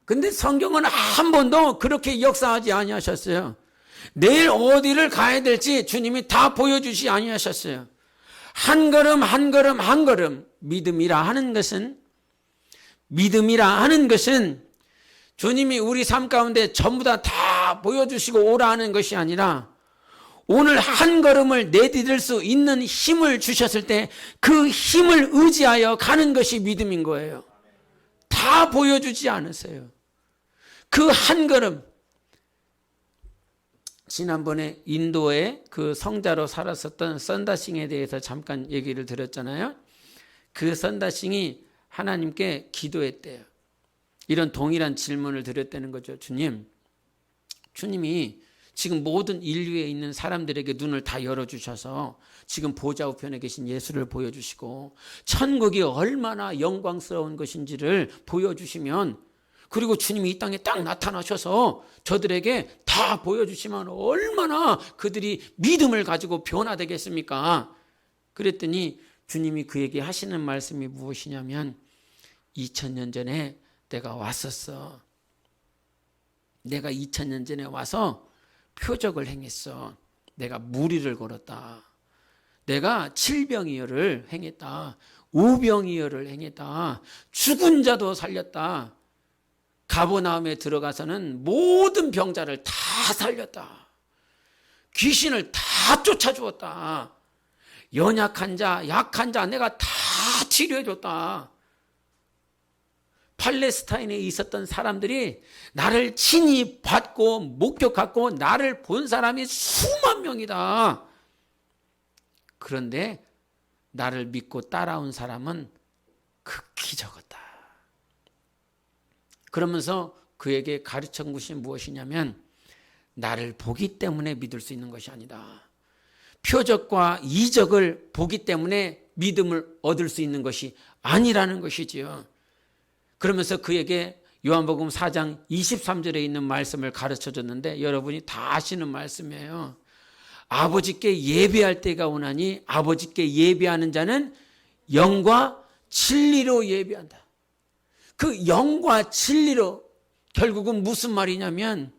근데 성경은 한 번도 그렇게 역사하지 아니하셨어요. 내일 어디를 가야 될지 주님이 다 보여주시 아니하셨어요. 한 걸음 한 걸음 한 걸음 믿음이라 하는 것은 주님이 우리 삶 가운데 전부 다 보여주시고 오라 하는 것이 아니라, 오늘 한 걸음을 내디딜 수 있는 힘을 주셨을 때 그 힘을 의지하여 가는 것이 믿음인 거예요. 다 보여주지 않으세요. 그 한 걸음. 지난번에 인도의 그 성자로 살았었던 선다싱에 대해서 잠깐 얘기를 드렸잖아요. 그 선다싱이 하나님께 기도했대요. 이런 동일한 질문을 드렸다는 거죠. 주님이 지금 모든 인류에 있는 사람들에게 눈을 다 열어주셔서 지금 보좌 우편에 계신 예수를 보여주시고 천국이 얼마나 영광스러운 것인지를 보여주시면, 그리고 주님이 이 땅에 딱 나타나셔서 저들에게 다 보여주시면 얼마나 그들이 믿음을 가지고 변화되겠습니까? 그랬더니 주님이 그에게 하시는 말씀이 무엇이냐면, 2000년 전에 내가 왔었어. 내가 2000년 전에 와서 표적을 행했어. 내가 무리를 걸었다. 내가 칠병이어를 행했다. 우병이어를 행했다. 죽은 자도 살렸다. 가버나움에 들어가서는 모든 병자를 다 살렸다. 귀신을 다 쫓아주었다. 연약한 자, 약한 자 내가 다 치료해줬다. 팔레스타인에 있었던 사람들이 나를 친히 받고 목격하고 나를 본 사람이 수만 명이다. 그런데 나를 믿고 따라온 사람은 극히 적었다. 그러면서 그에게 가르친 것이 무엇이냐면, 나를 보기 때문에 믿을 수 있는 것이 아니다. 표적과 이적을 보기 때문에 믿음을 얻을 수 있는 것이 아니라는 것이지요. 그러면서 그에게 요한복음 4장 23절에 있는 말씀을 가르쳐줬는데, 여러분이 다 아시는 말씀이에요. 아버지께 예배할 때가 오나니 아버지께 예배하는 자는 영과 진리로 예배한다. 그 영과 진리로, 결국은 무슨 말이냐면,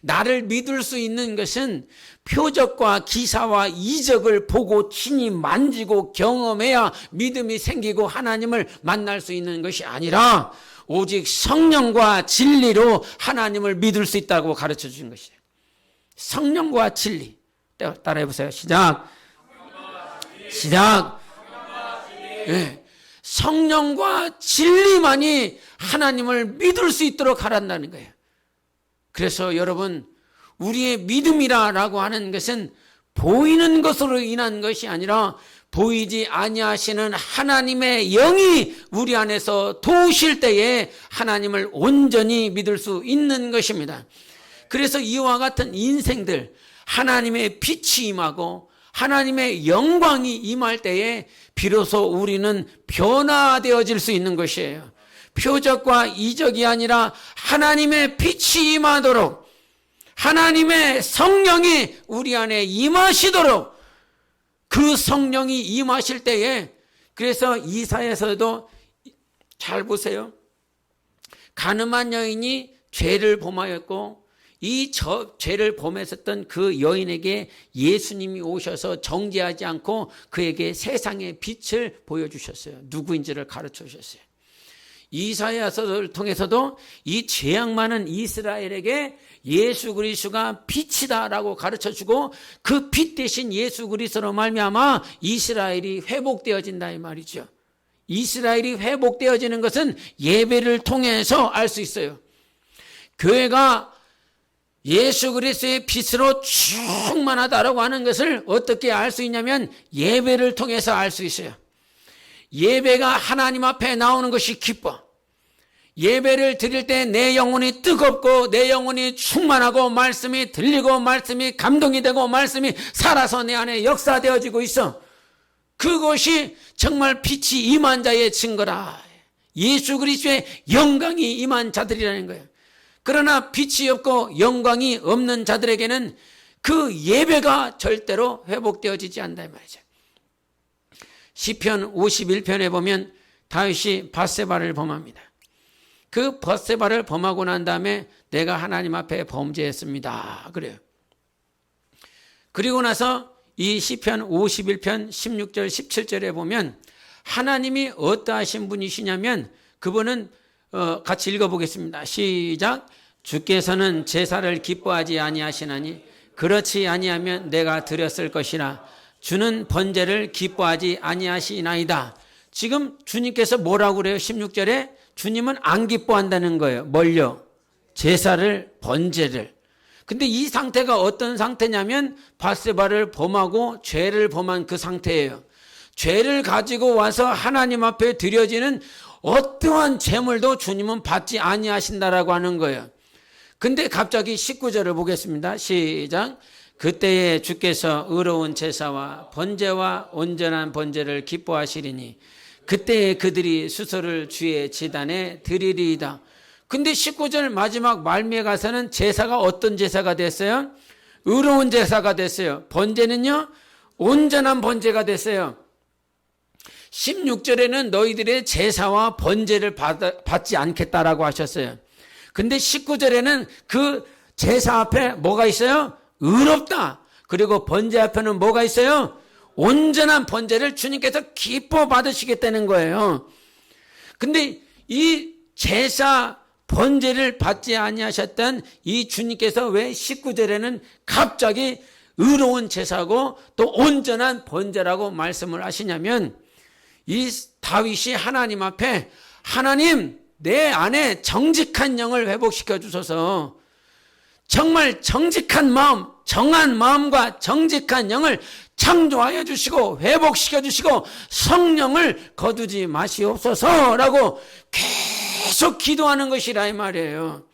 나를 믿을 수 있는 것은 표적과 기사와 이적을 보고 친히 만지고 경험해야 믿음이 생기고 하나님을 만날 수 있는 것이 아니라 오직 성령과 진리로 하나님을 믿을 수 있다고 가르쳐 주신 것이에요. 성령과 진리. 따라해 보세요. 시작. 네. 성령과 진리만이 하나님을 믿을 수 있도록 하란다는 거예요. 그래서 여러분, 우리의 믿음이라고 하는 것은 보이는 것으로 인한 것이 아니라 보이지 아니하시는 하나님의 영이 우리 안에서 도우실 때에 하나님을 온전히 믿을 수 있는 것입니다. 그래서 이와 같은 인생들, 하나님의 빛이 임하고 하나님의 영광이 임할 때에 비로소 우리는 변화되어질 수 있는 것이에요. 표적과 이적이 아니라 하나님의 빛이 임하도록, 하나님의 성령이 우리 안에 임하시도록, 그 성령이 임하실 때에, 그래서 이사야서도 잘 보세요. 가늠한 여인이 죄를 범하였고 이 죄를 범했었던 그 여인에게 예수님이 오셔서 정죄하지 않고 그에게 세상의 빛을 보여주셨어요. 누구인지를 가르쳐 주셨어요. 이사야서를 통해서도 이 죄악 많은 이스라엘에게 예수 그리스도가 빛이다라고 가르쳐주고 그 빛 대신 예수 그리스도로 말미암아 이스라엘이 회복되어진다 이 말이죠. 이스라엘이 회복되어지는 것은 예배를 통해서 알 수 있어요. 교회가 예수 그리스도의 빛으로 충만하다라고 하는 것을 어떻게 알 수 있냐면 예배를 통해서 알 수 있어요. 예배가 하나님 앞에 나오는 것이 기뻐. 예배를 드릴 때 내 영혼이 뜨겁고 내 영혼이 충만하고 말씀이 들리고 말씀이 감동이 되고 말씀이 살아서 내 안에 역사되어지고 있어. 그것이 정말 빛이 임한 자의 증거라. 예수 그리스도의 영광이 임한 자들이라는 거예요. 그러나 빛이 없고 영광이 없는 자들에게는 그 예배가 절대로 회복되어지지 않는다 이 말이죠. 시편 51편에 보면 다윗이 밧세바를 범합니다. 그 밧세바를 범하고 난 다음에 내가 하나님 앞에 범죄했습니다. 그래요. 그리고 나서 이 시편 51편 16절 17절에 보면 하나님이 어떠하신 분이시냐면 그분은 같이 읽어보겠습니다. 시작. 주께서는 제사를 기뻐하지 아니하시나니 그렇지 아니하면 내가 드렸을 것이라. 주는 번제를 기뻐하지 아니하시나이다. 지금 주님께서 뭐라고 그래요? 16절에 주님은 안 기뻐한다는 거예요. 뭘요? 제사를, 번제를. 근데 이 상태가 어떤 상태냐면 밧세바를 범하고 죄를 범한 그 상태예요. 죄를 가지고 와서 하나님 앞에 드려지는 어떠한 제물도 주님은 받지 아니하신다라고 하는 거예요. 근데 갑자기 19절을 보겠습니다. 시작. 그때에 주께서 의로운 제사와 번제와 온전한 번제를 기뻐하시리니 그때에 그들이 수소를 주의 제단에 드리리이다. 근데 19절 마지막 말미에 가서는 제사가 어떤 제사가 됐어요? 의로운 제사가 됐어요. 번제는요? 온전한 번제가 됐어요. 16절에는 너희들의 제사와 번제를 받지 않겠다라고 하셨어요. 근데 19절에는 그 제사 앞에 뭐가 있어요? 의롭다. 그리고 번제 앞에는 뭐가 있어요? 온전한 번제를 주님께서 기뻐 받으시겠다는 거예요. 근데 이 제사 번제를 받지 아니하셨던 이 주님께서 왜 19절에는 갑자기 의로운 제사고 또 온전한 번제라고 말씀을 하시냐면 이 다윗이 하나님 앞에 하나님 내 안에 정직한 영을 회복시켜 주소서. 정말 정직한 마음, 정한 마음과 정직한 영을 창조하여 주시고 회복시켜 주시고 성령을 거두지 마시옵소서라고 계속 기도하는 것이라 이 말이에요.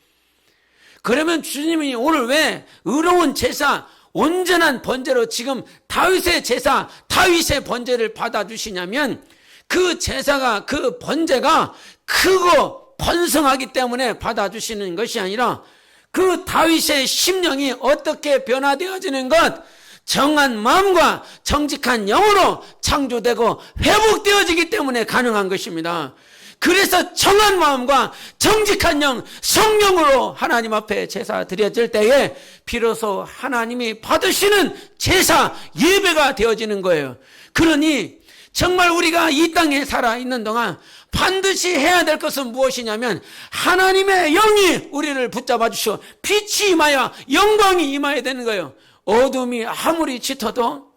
그러면 주님이 오늘 왜 의로운 제사, 온전한 번제로 지금 다윗의 제사, 다윗의 번제를 받아주시냐면 그 제사가, 그 번제가 크고 번성하기 때문에 받아주시는 것이 아니라 그 다윗의 심령이 어떻게 변화되어지는 것, 정한 마음과 정직한 영으로 창조되고 회복되어지기 때문에 가능한 것입니다. 그래서 정한 마음과 정직한 영, 성령으로 하나님 앞에 제사 드려질 때에 비로소 하나님이 받으시는 제사, 예배가 되어지는 거예요. 그러니 정말 우리가 이 땅에 살아있는 동안 반드시 해야 될 것은 무엇이냐면 하나님의 영이 우리를 붙잡아 주시고 빛이 임하여 영광이 임하여야 되는 거예요. 어둠이 아무리 짙어도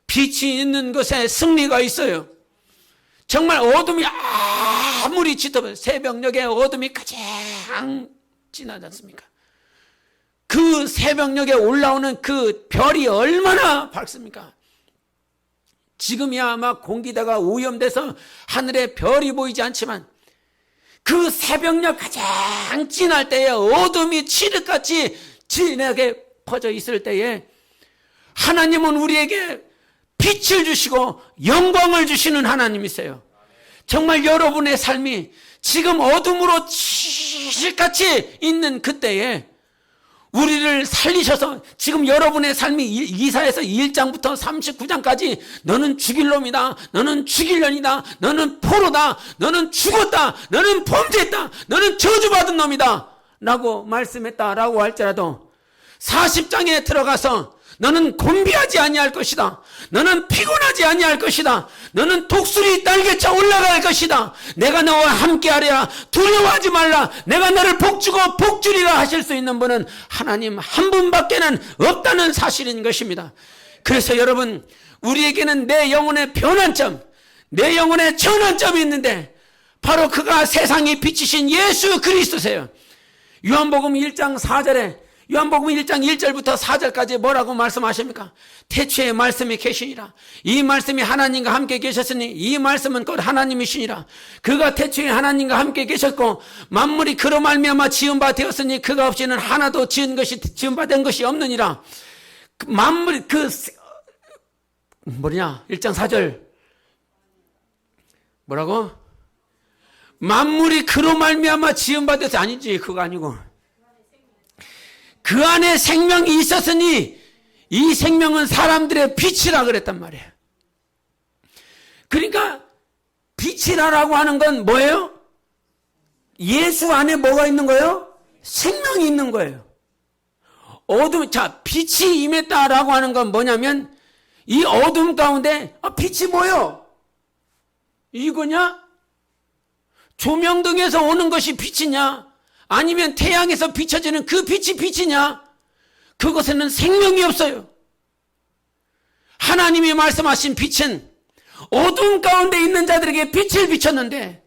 빛이 있는 것에 승리가 있어요. 정말 어둠이 아무리 짙어도 새벽녘에 어둠이 가장 진하지 않습니까? 그 새벽녘에 올라오는 그 별이 얼마나 밝습니까? 지금이야 막 공기다가 오염돼서 하늘에 별이 보이지 않지만 그 새벽녘 가장 진할 때에 어둠이 칠흑같이 진하게 퍼져 있을 때에 하나님은 우리에게 빛을 주시고 영광을 주시는 하나님이세요. 정말 여러분의 삶이 지금 어둠으로 칠흑같이 있는 그때에 우리를 살리셔서 지금 여러분의 삶이 이사야서 1장부터 39장까지 너는 죽일 놈이다, 너는 죽일 년이다, 너는 포로다, 너는 죽었다, 너는 범죄했다, 너는 저주받은 놈이다 라고 말씀했다라고 할지라도 40장에 들어가서 너는 곤비하지 아니할 것이다, 너는 피곤하지 아니할 것이다, 너는 독수리 날개쳐 올라갈 것이다, 내가 너와 함께하리라, 두려워하지 말라, 내가 너를 복주고 복주리라 하실 수 있는 분은 하나님 한 분밖에는 없다는 사실인 것입니다. 그래서 여러분, 우리에게는 내 영혼의 변환점, 내 영혼의 전환점이 있는데 바로 그가 세상이 비치신 예수 그리스도세요. 요한복음 1장 4절에 요한복음 1장 1절부터 4절까지 뭐라고 말씀하십니까? 태초에 말씀이 계시니라. 이 말씀이 하나님과 함께 계셨으니 이 말씀은 곧 하나님이시니라. 그가 태초에 하나님과 함께 계셨고 만물이 그로 말미암아 지은 바 되었으니 그가 없이는 하나도 지은 바 된 것이 없느니라. 만물이 1장 4절 뭐라고? 만물이 그로 말미암아 지은 바 되었으니 아니지, 그거 아니고 그 안에 생명이 있었으니 이 생명은 사람들의 빛이라 그랬단 말이에요. 그러니까 빛이라고 하는 건 뭐예요? 예수 안에 뭐가 있는 거예요? 생명이 있는 거예요. 빛이 임했다라고 하는 건 뭐냐면 이 어둠 가운데 빛이 뭐예요? 이거냐? 조명등에서 오는 것이 빛이냐? 아니면 태양에서 비춰지는 그 빛이 빛이냐? 그것에는 생명이 없어요. 하나님이 말씀하신 빛은 어둠 가운데 있는 자들에게 빛을 비쳤는데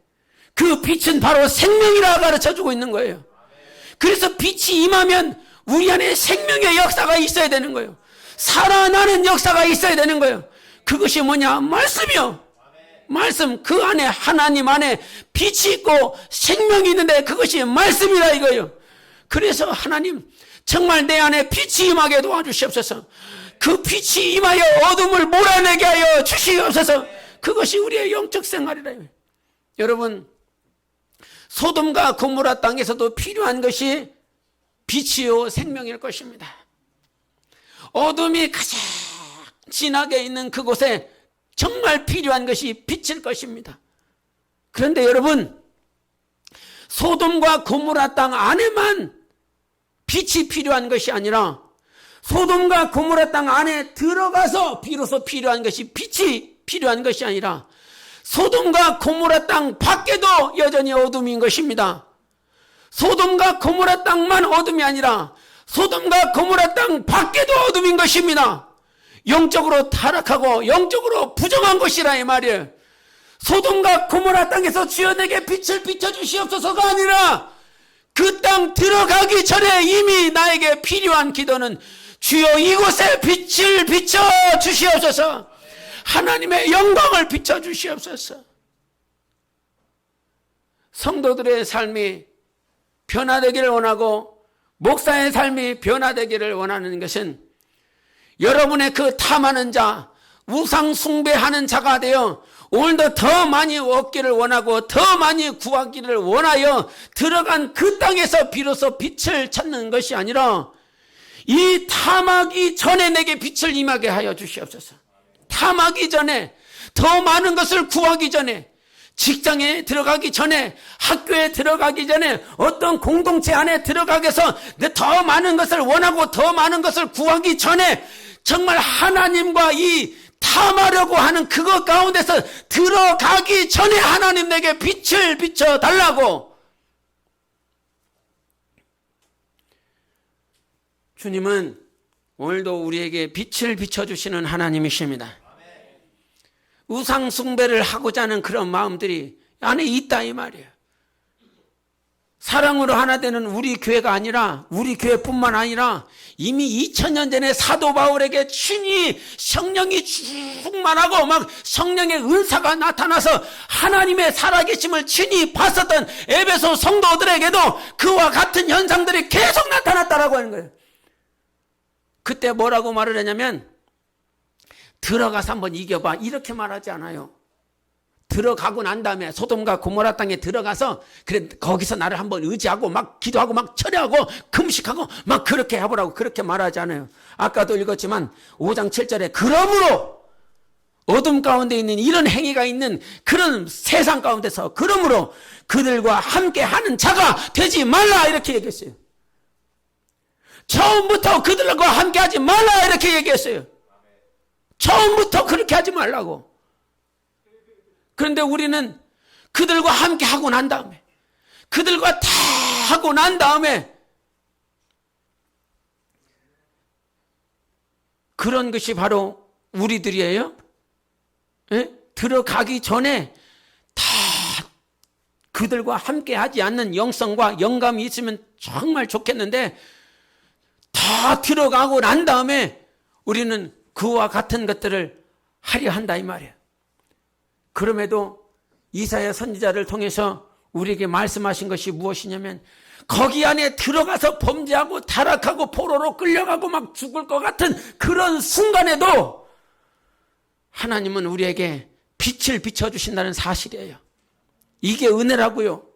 그 빛은 바로 생명이라 가르쳐주고 있는 거예요. 그래서 빛이 임하면 우리 안에 생명의 역사가 있어야 되는 거예요. 살아나는 역사가 있어야 되는 거예요. 그것이 뭐냐? 말씀이요. 말씀, 그 안에 하나님 안에 빛이 있고 생명이 있는데 그것이 말씀이라 이거예요. 그래서 하나님 정말 내 안에 빛이 임하게 도와주시옵소서. 그 빛이 임하여 어둠을 몰아내게 하여 주시옵소서. 그것이 우리의 영적 생활이라. 여러분, 소돔과 고모라 땅에서도 필요한 것이 빛이요 생명일 것입니다. 어둠이 가장 진하게 있는 그곳에 정말 필요한 것이 빛일 것입니다. 그런데 여러분, 소돔과 고모라 땅 안에만 빛이 필요한 것이 아니라 소돔과 고모라 땅 안에 들어가서 비로소 필요한 것이 빛이 필요한 것이 아니라 소돔과 고모라 땅 밖에도 여전히 어둠인 것입니다. 소돔과 고모라 땅만 어둠이 아니라 소돔과 고모라 땅 밖에도 어둠인 것입니다. 영적으로 타락하고 영적으로 부정한 것이라 이 말이에요. 소돔과 고모라 땅에서 주여 내게 빛을 비춰주시옵소서가 아니라 그 땅 들어가기 전에 이미 나에게 필요한 기도는 주여 이곳에 빛을 비춰주시옵소서, 하나님의 영광을 비춰주시옵소서. 성도들의 삶이 변화되기를 원하고 목사의 삶이 변화되기를 원하는 것은 여러분의 그 탐하는 자, 우상 숭배하는 자가 되어 오늘도 더 많이 얻기를 원하고 더 많이 구하기를 원하여 들어간 그 땅에서 비로소 빛을 찾는 것이 아니라 이 탐하기 전에 내게 빛을 임하게 하여 주시옵소서. 탐하기 전에, 더 많은 것을 구하기 전에, 직장에 들어가기 전에, 학교에 들어가기 전에, 어떤 공동체 안에 들어가기 위해서 더 많은 것을 원하고 더 많은 것을 구하기 전에 정말 하나님과 이 탐하려고 하는 그것 가운데서 들어가기 전에 하나님 내게 빛을 비춰달라고. 주님은 오늘도 우리에게 빛을 비춰주시는 하나님이십니다. 우상 숭배를 하고자 하는 그런 마음들이 안에 있다 이 말이에요. 사랑으로 하나 되는 우리 교회가 아니라 우리 교회뿐만 아니라 이미 2000년 전에 사도 바울에게 친히 성령이 충만하고 막 성령의 은사가 나타나서 하나님의 살아계심을 친히 봤었던 에베소 성도들에게도 그와 같은 현상들이 계속 나타났다라고 하는 거예요. 그때 뭐라고 말을 했냐면 들어가서 한번 이겨봐 이렇게 말하지 않아요. 들어가고 난 다음에 소돔과 고모라 땅에 들어가서 그래 거기서 나를 한번 의지하고 막 기도하고 막 철회하고 금식하고 막 그렇게 해보라고 그렇게 말하지 않아요. 아까도 읽었지만 5장 7절에 그러므로 어둠 가운데 있는 이런 행위가 있는 그런 세상 가운데서 그러므로 그들과 함께 하는 자가 되지 말라 이렇게 얘기했어요. 처음부터 그들과 함께 하지 말라 이렇게 얘기했어요. 처음부터 그렇게 하지 말라고. 그런데 우리는 그들과 함께 하고 난 다음에 그들과 다 하고 난 다음에 그런 것이 바로 우리들이에요. 예? 들어가기 전에 다 그들과 함께 하지 않는 영성과 영감이 있으면 정말 좋겠는데 다 들어가고 난 다음에 우리는 그와 같은 것들을 하려 한다 이 말이에요. 그럼에도 이사야 선지자를 통해서 우리에게 말씀하신 것이 무엇이냐면 거기 안에 들어가서 범죄하고 타락하고 포로로 끌려가고 막 죽을 것 같은 그런 순간에도 하나님은 우리에게 빛을 비춰주신다는 사실이에요. 이게 은혜라고요.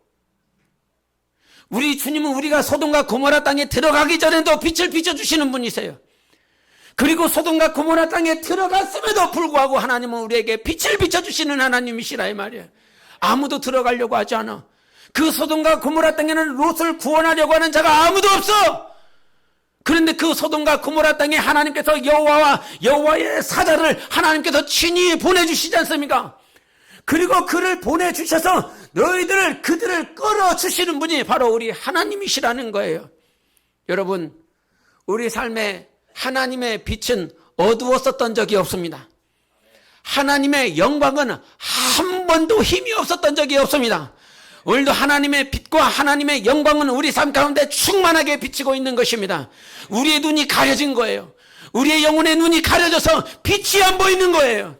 우리 주님은 우리가 소돔과 고모라 땅에 들어가기 전에도 빛을 비춰주시는 분이세요. 그리고 소돔과 고모라 땅에 들어갔음에도 불구하고 하나님은 우리에게 빛을 비춰주시는 하나님이시라 이 말이에요. 아무도 들어가려고 하지 않아. 그 소돔과 고모라 땅에는 롯을 구원하려고 하는 자가 아무도 없어. 그런데 그 소돔과 고모라 땅에 하나님께서 여호와의 사자를 하나님께서 친히 보내주시지 않습니까? 그리고 그를 보내주셔서 그들을 끌어주시는 분이 바로 우리 하나님이시라는 거예요. 여러분, 우리 삶에 하나님의 빛은 어두웠었던 적이 없습니다. 하나님의 영광은 한 번도 힘이 없었던 적이 없습니다. 오늘도 하나님의 빛과 하나님의 영광은 우리 삶 가운데 충만하게 비치고 있는 것입니다. 우리의 눈이 가려진 거예요. 우리의 영혼의 눈이 가려져서 빛이 안 보이는 거예요.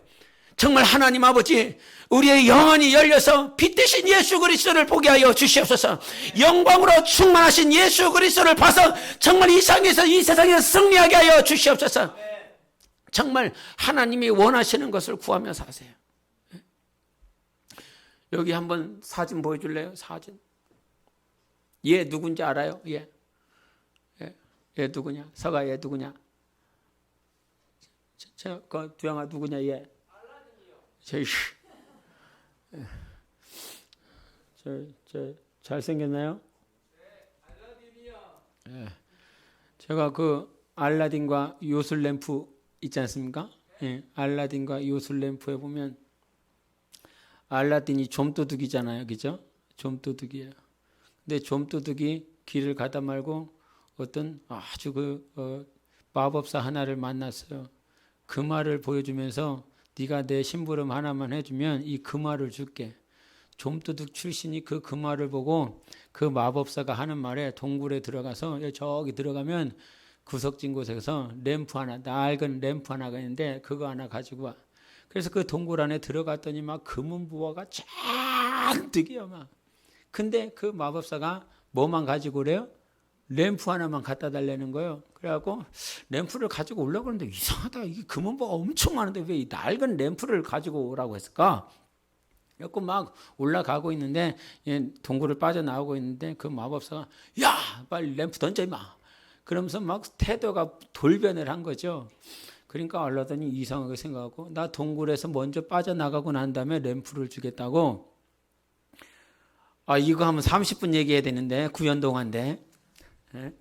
정말 하나님 아버지, 우리의 영혼이 열려서 빛 대신 예수 그리스도를 보게 하여 주시옵소서. 영광으로 충만하신 예수 그리스도를 봐서 정말 이 세상에서 승리하게 하여 주시옵소서. 정말 하나님이 원하시는 것을 구하며 사세요. 여기 한번 사진 보여줄래요? 사진. 얘 누군지 알아요? 얘 누구냐? 서가 얘 누구냐? 그 두영아 누구냐 얘? 저 잘생겼나요? 네. 제가 그 알라딘과 요술램프 있지 않습니까? 예, 알라딘과 요술램프에 보면 알라딘이 좀도둑이잖아요, 그죠? 좀도둑이에요. 근데 좀도둑이 길을 가다 말고 어떤 아주 마법사 하나를 만났어요. 금화를 보여주면서 네가 내 심부름 하나만 해주면 이 금화를 줄게. 좀도둑 출신이 그 금화를 보고 그 마법사가 하는 말에 동굴에 들어가서 저기 들어가면 구석진 곳에서 램프 하나, 낡은 램프 하나가 있는데 그거 하나 가지고 와. 그래서 그 동굴 안에 들어갔더니 막 금은 부화가 잔뜩이요 막. 근데 그 마법사가 뭐만 가지고 그래요? 램프 하나만 갖다 달라는 거예요. 그래갖고 램프를 가지고 오려고 하는데 이상하다. 이게 금은 부화가 엄청 많은데 왜 이 낡은 램프를 가지고 오라고 했을까? 그래갖고 막 올라가고 있는데 동굴을 빠져나오고 있는데 그 마법사가 야 빨리 램프 던져 임마. 그러면서 막 태도가 돌변을 한 거죠. 그러니까 알라딘이 이상하게 생각하고 나 동굴에서 먼저 빠져나가고 난 다음에 램프를 주겠다고. 이거 하면 30분 얘기해야 되는데 구연동화인데. 네?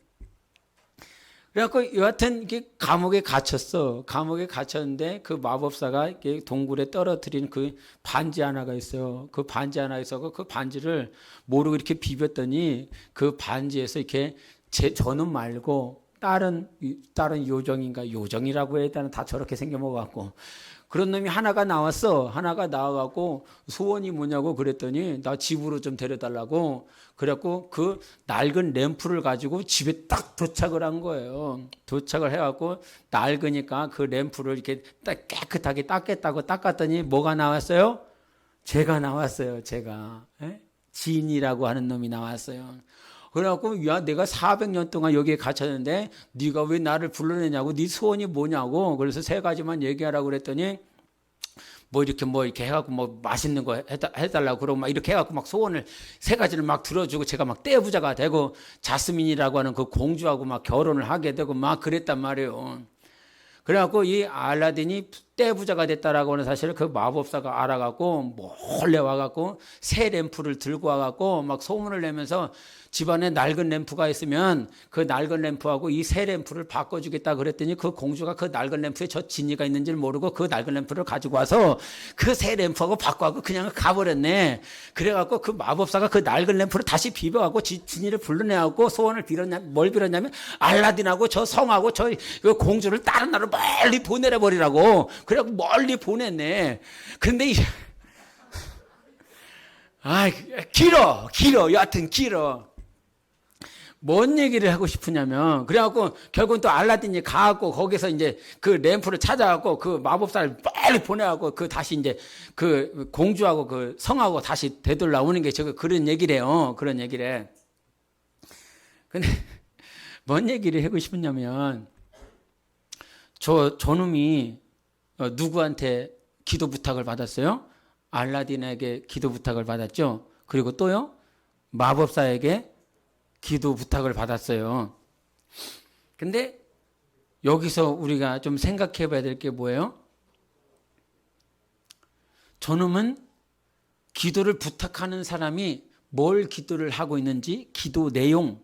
그래갖고 여하튼 이게 감옥에 갇혔어. 감옥에 갇혔는데 그 마법사가 이렇게 동굴에 떨어뜨린 그 반지 하나가 있어요. 그 반지 하나 있어서 그 반지를 모르고 이렇게 비볐더니 그 반지에서 이렇게 저는 말고 다른 요정인가 요정이라고 해야 되나 다 저렇게 생겨 먹어갖고 그런 놈이 하나가 나왔어. 하나가 나와갖고 소원이 뭐냐고 그랬더니 나 집으로 좀 데려달라고. 그래갖고 그 낡은 램프를 가지고 집에 딱 도착을 한 거예요. 도착을 해갖고 낡으니까 그 램프를 이렇게 딱 깨끗하게 닦겠다고 닦았더니 뭐가 나왔어요? 제가 나왔어요. 제가. 진이라고 하는 놈이 나왔어요. 그래갖고 야 내가 400년 동안 여기에 갇혔는데 네가 왜 나를 불러내냐고, 네 소원이 뭐냐고. 그래서 3가지만 얘기하라고 그랬더니 뭐 이렇게 해갖고 뭐 맛있는 거 해달라고 그러고 막 이렇게 해갖고 막 소원을 3가지를 막 들어주고 제가 막 떼부자가 되고 자스민이라고 하는 그 공주하고 막 결혼을 하게 되고 막 그랬단 말이에요. 그래갖고 이 알라딘이 떼부자가 됐다라고 하는 사실을 그 마법사가 알아갖고 몰래 와갖고 새 램프를 들고 와갖고 막 소문을 내면서 집안에 낡은 램프가 있으면 그 낡은 램프하고 이 새 램프를 바꿔주겠다 그랬더니 그 공주가 그 낡은 램프에 저 진이가 있는지를 모르고 그 낡은 램프를 가지고 와서 그 새 램프하고 바꿔갖고 그냥 가버렸네. 그래갖고 그 마법사가 그 낡은 램프를 다시 비벼갖고 진이를 불러내갖고 소원을 뭘 빌었냐면 알라딘하고 저 성하고 저 공주를 다른 나라로 멀리 보내버리라고. 그래갖고 멀리 보냈네. 근데 길어. 여하튼 길어. 뭔 얘기를 하고 싶으냐면, 그래갖고 결국은 또 알라딘이 가갖고 거기서 이제 그 램프를 찾아갖고 그 마법사를 빨리 보내갖고 그 다시 이제 그 공주하고 그 성하고 다시 되돌아오는 게 그런 얘기래요. 그런 얘기래. 근데 뭔 얘기를 하고 싶으냐면, 저놈이 누구한테 기도 부탁을 받았어요? 알라딘에게 기도 부탁을 받았죠. 그리고 또요, 마법사에게 기도 부탁을 받았어요. 근데 여기서 우리가 좀 생각해 봐야 될 게 뭐예요? 저놈은 기도를 부탁하는 사람이 뭘 기도를 하고 있는지 기도 내용,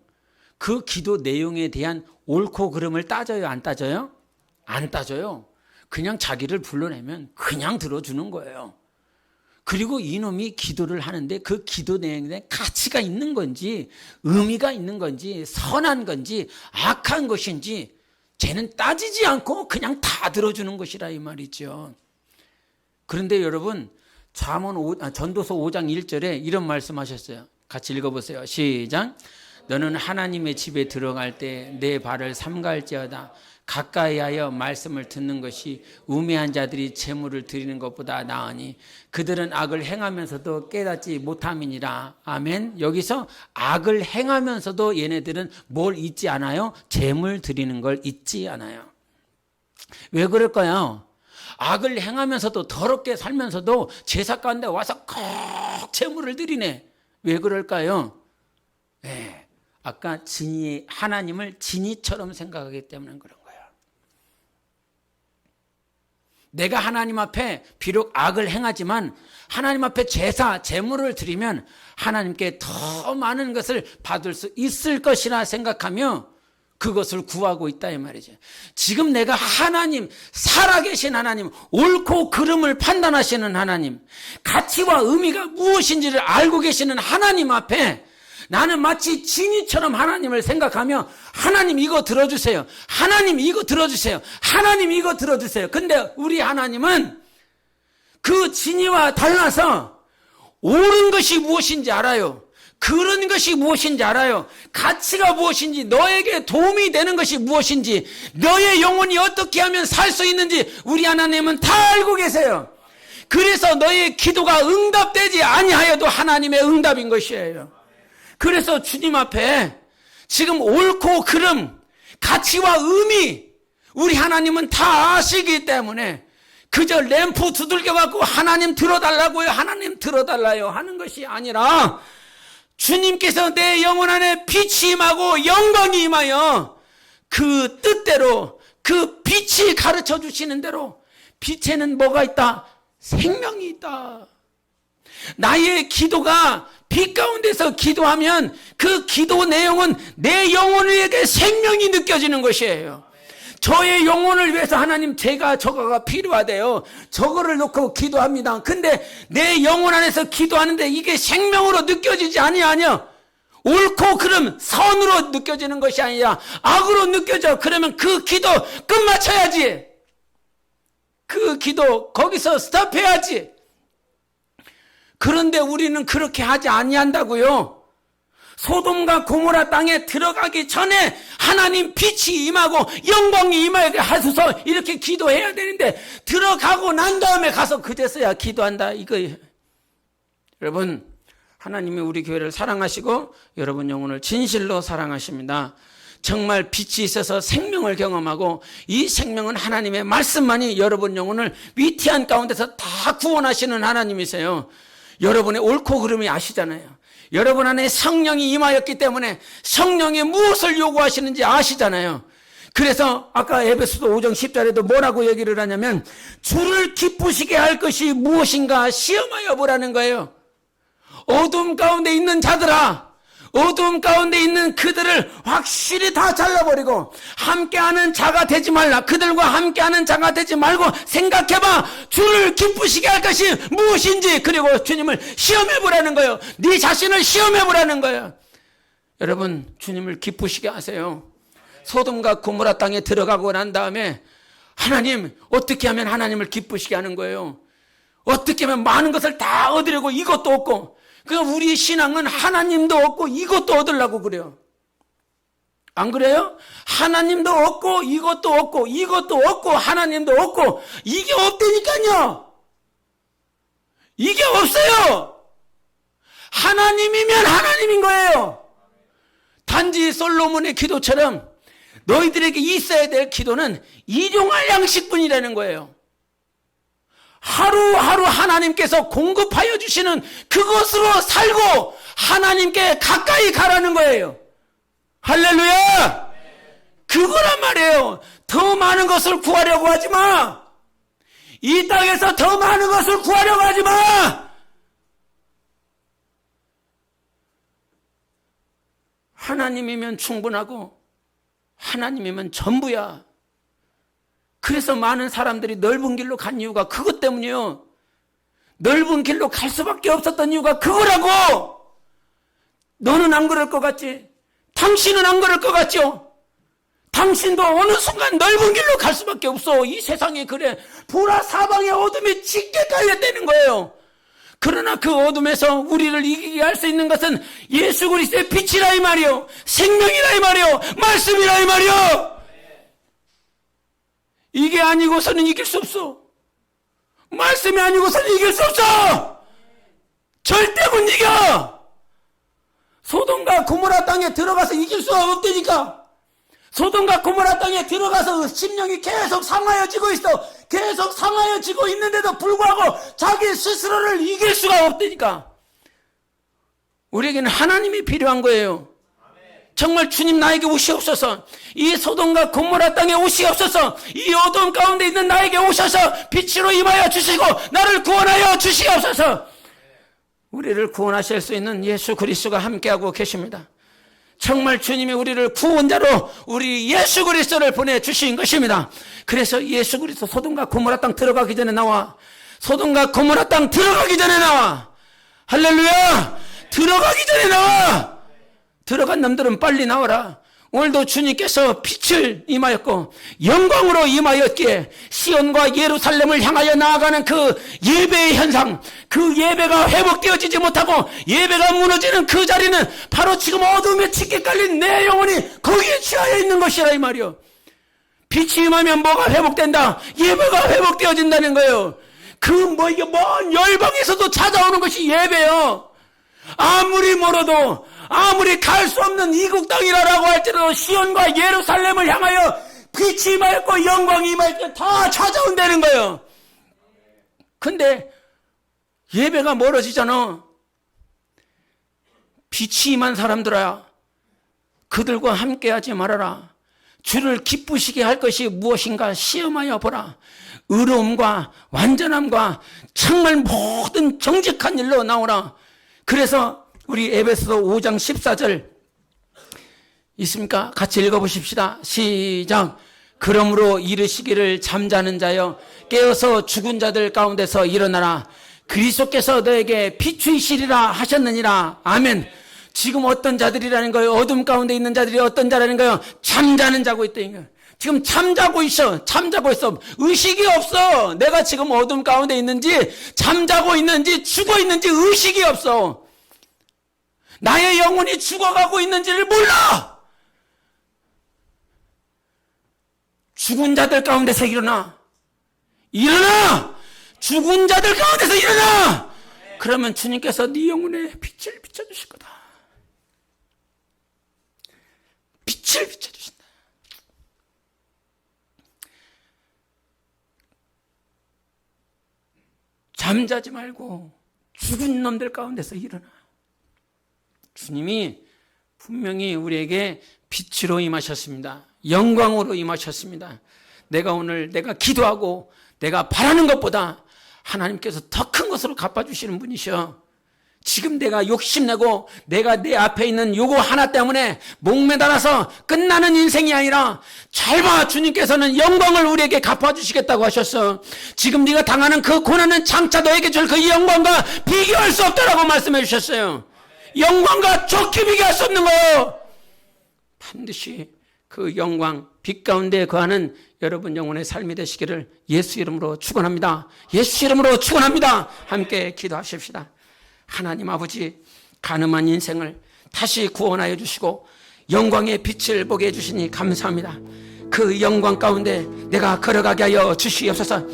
그 기도 내용에 대한 옳고 그름을 따져요? 안 따져요? 안 따져요. 그냥 자기를 불러내면 그냥 들어주는 거예요. 그리고 이놈이 기도를 하는데 그 기도 내용에 가치가 있는 건지 의미가 있는 건지 선한 건지 악한 것인지 쟤는 따지지 않고 그냥 다 들어주는 것이라 이 말이죠. 그런데 여러분 전도서 5장 1절에 이런 말씀하셨어요. 같이 읽어보세요. 시작. 너는 하나님의 집에 들어갈 때 내 발을 삼갈지어다. 가까이하여 말씀을 듣는 것이 우매한 자들이 재물을 드리는 것보다 나으니 그들은 악을 행하면서도 깨닫지 못함이니라. 아멘. 여기서 악을 행하면서도 얘네들은 뭘 잊지 않아요? 재물 드리는 걸 잊지 않아요. 왜 그럴까요? 악을 행하면서도 더럽게 살면서도 제사 가운데 와서 꼭 재물을 드리네. 왜 그럴까요? 네. 아까 하나님을 진이처럼 생각하기 때문에 그런 거예요. 내가 하나님 앞에 비록 악을 행하지만 하나님 앞에 제사, 제물을 드리면 하나님께 더 많은 것을 받을 수 있을 것이라 생각하며 그것을 구하고 있다 이 말이죠. 지금 내가 하나님, 살아계신 하나님, 옳고 그름을 판단하시는 하나님, 가치와 의미가 무엇인지를 알고 계시는 하나님 앞에 나는 마치 진이처럼 하나님을 생각하며 하나님 이거 들어주세요. 하나님 이거 들어주세요. 하나님 이거 들어주세요. 근데 우리 하나님은 그 진이와 달라서 옳은 것이 무엇인지 알아요. 그런 것이 무엇인지 알아요. 가치가 무엇인지, 너에게 도움이 되는 것이 무엇인지, 너의 영혼이 어떻게 하면 살 수 있는지 우리 하나님은 다 알고 계세요. 그래서 너의 기도가 응답되지 아니하여도 하나님의 응답인 것이에요. 그래서 주님 앞에 지금 옳고 그름, 가치와 의미 우리 하나님은 다 아시기 때문에 그저 램프 두들겨 갖고 하나님 들어달라고요, 하나님 들어달라요 하는 것이 아니라 주님께서 내 영혼 안에 빛이 임하고 영광이 임하여 그 뜻대로 그 빛이 가르쳐 주시는 대로 빛에는 뭐가 있다? 생명이 있다. 나의 기도가 빛 가운데서 기도하면 그 기도 내용은 내 영혼에게 생명이 느껴지는 것이에요. 저의 영혼을 위해서 하나님 제가 저거가 필요하대요. 저거를 놓고 기도합니다. 근데 내 영혼 안에서 기도하는데 이게 생명으로 느껴지지 아니하냐? 옳고 그름 선으로 느껴지는 것이 아니라 악으로 느껴져. 그러면 그 기도 끝마쳐야지. 그 기도 거기서 스톱해야지. 그런데 우리는 그렇게 하지 아니한다고요. 소돔과 고모라 땅에 들어가기 전에 하나님 빛이 임하고 영광이 임하게 하소서 이렇게 기도해야 되는데, 들어가고 난 다음에 가서 그제서야 기도한다 이거예요. 여러분, 하나님이 우리 교회를 사랑하시고 여러분 영혼을 진실로 사랑하십니다. 정말 빛이 있어서 생명을 경험하고, 이 생명은 하나님의 말씀만이 여러분 영혼을 위태한 가운데서 다 구원하시는 하나님이세요. 여러분의 옳고 그름이 아시잖아요. 여러분 안에 성령이 임하였기 때문에 성령이 무엇을 요구하시는지 아시잖아요. 그래서 아까 에베소서 5장 10절에도 뭐라고 얘기를 하냐면, 주를 기쁘시게 할 것이 무엇인가 시험하여 보라는 거예요. 어둠 가운데 있는 자들아, 어둠 가운데 있는 그들을 확실히 다 잘라버리고 함께하는 자가 되지 말라. 그들과 함께하는 자가 되지 말고 생각해봐. 주를 기쁘시게 할 것이 무엇인지, 그리고 주님을 시험해보라는 거예요. 네 자신을 시험해보라는 거예요. 여러분, 주님을 기쁘시게 하세요. 소돔과 고모라 땅에 들어가고 난 다음에 하나님, 어떻게 하면 하나님을 기쁘시게 하는 거예요? 어떻게 하면 많은 것을 다 얻으려고 이것도 얻고, 그러니까 우리 신앙은 하나님도 얻고 이것도 얻으려고 그래요. 안 그래요? 하나님도 얻고 이것도 얻고 이것도 얻고 하나님도 얻고, 이게 없다니까요. 이게 없어요. 하나님이면 하나님인 거예요. 단지 솔로몬의 기도처럼 너희들에게 있어야 될 기도는 일용할 양식뿐이라는 거예요. 하루하루 하나님께서 공급하여 주시는 그것으로 살고 하나님께 가까이 가라는 거예요. 할렐루야! 그거란 말이에요. 더 많은 것을 구하려고 하지 마. 이 땅에서 더 많은 것을 구하려고 하지 마. 하나님이면 충분하고 하나님이면 전부야. 그래서 많은 사람들이 넓은 길로 간 이유가 그것 때문이에요. 넓은 길로 갈 수밖에 없었던 이유가 그거라고. 너는 안 그럴 것 같지? 당신은 안 그럴 것 같죠? 당신도 어느 순간 넓은 길로 갈 수밖에 없어. 이 세상에 그래. 보라, 사방에 어둠이 짙게 깔렸다는 거예요. 그러나 그 어둠에서 우리를 이기게 할 수 있는 것은 예수 그리스도의 빛이라 이 말이요, 생명이라 이 말이요, 말씀이라 이 말이요. 이게 아니고서는 이길 수 없어. 말씀이 아니고서는 이길 수 없어. 절대 못 이겨. 소돔과 고모라 땅에 들어가서 이길 수가 없다니까. 소돔과 고모라 땅에 들어가서 심령이 계속 상하여지고 있어. 계속 상하여지고 있는데도 불구하고 자기 스스로를 이길 수가 없다니까. 우리에게는 하나님이 필요한 거예요. 정말 주님 나에게 오시옵소서. 이 소돔과 고모라 땅에 오시옵소서. 이 어둠 가운데 있는 나에게 오셔서 빛으로 임하여 주시고 나를 구원하여 주시옵소서. 우리를 구원하실 수 있는 예수 그리스도가 함께하고 계십니다. 정말 주님이 우리를 구원자로 우리 예수 그리스도를 보내주신 것입니다. 그래서 예수 그리스도 소돔과 고모라 땅 들어가기 전에 나와. 소돔과 고모라 땅 들어가기 전에 나와. 할렐루야. 들어가기 전에 나와. 들어간 놈들은 빨리 나와라. 오늘도 주님께서 빛을 임하였고 영광으로 임하였기에 시온과 예루살렘을 향하여 나아가는 그 예배의 현상, 그 예배가 회복되어지지 못하고 예배가 무너지는 그 자리는 바로 지금 어둠에 짙게 깔린 내 영혼이 거기에 취하여 있는 것이라 이 말이요. 빛이 임하면 뭐가 회복된다? 예배가 회복되어진다는 거예요. 이게 먼 열방에서도 찾아오는 것이 예배요. 아무리 멀어도, 아무리 갈 수 없는 이국 땅이라고 할지라도 시온과 예루살렘을 향하여 빛이 임하였고 영광이 임하였고 다 찾아온다는 거예요. 근데 예배가 멀어지잖아. 빛이 임한 사람들아, 그들과 함께하지 말아라. 주를 기쁘시게 할 것이 무엇인가 시험하여 보라. 의로움과 완전함과 정말 모든 정직한 일로 나오라. 그래서 우리 에베소서 5장 14절 있습니까? 같이 읽어보십시다. 시작. 그러므로 이르시기를 잠자는 자여 깨어서 죽은 자들 가운데서 일어나라. 그리스도께서 너에게 비추이시리라 하셨느니라. 아멘. 지금 어떤 자들이라는 거예요? 어둠 가운데 있는 자들이 어떤 자라는 거예요? 잠자는 자고 있다는 거예요. 지금 잠자고 있어. 잠자고 있어. 의식이 없어. 내가 지금 어둠 가운데 있는지, 잠자고 있는지, 죽어 있는지 의식이 없어. 나의 영혼이 죽어가고 있는지를 몰라. 죽은 자들 가운데서 일어나. 일어나! 죽은 자들 가운데서 일어나! 그러면 주님께서 네 영혼에 빛을 비춰주실 거다. 빛을 비춰주신다. 잠자지 말고 죽은 놈들 가운데서 일어나. 주님이 분명히 우리에게 빛으로 임하셨습니다. 영광으로 임하셨습니다. 내가 오늘 내가 기도하고 내가 바라는 것보다 하나님께서 더 큰 것으로 갚아주시는 분이셔. 지금 내가 욕심내고 내가 내 앞에 있는 요거 하나 때문에 목매달아서 끝나는 인생이 아니라 잘 봐, 주님께서는 영광을 우리에게 갚아주시겠다고 하셨어. 지금 네가 당하는 그 고난은 장차 너에게 줄 그 영광과 비교할 수 없다라고 말씀해 주셨어요. 영광과 좋게 비교할 수 없는 거예요. 반드시 그 영광, 빛 가운데 거하는 여러분 영혼의 삶이 되시기를 예수 이름으로 축원합니다. 예수 이름으로 축원합니다. 함께 기도하십시다. 하나님 아버지, 가늠한 인생을 다시 구원하여 주시고 영광의 빛을 보게 해주시니 감사합니다. 그 영광 가운데 내가 걸어가게 하여 주시옵소서.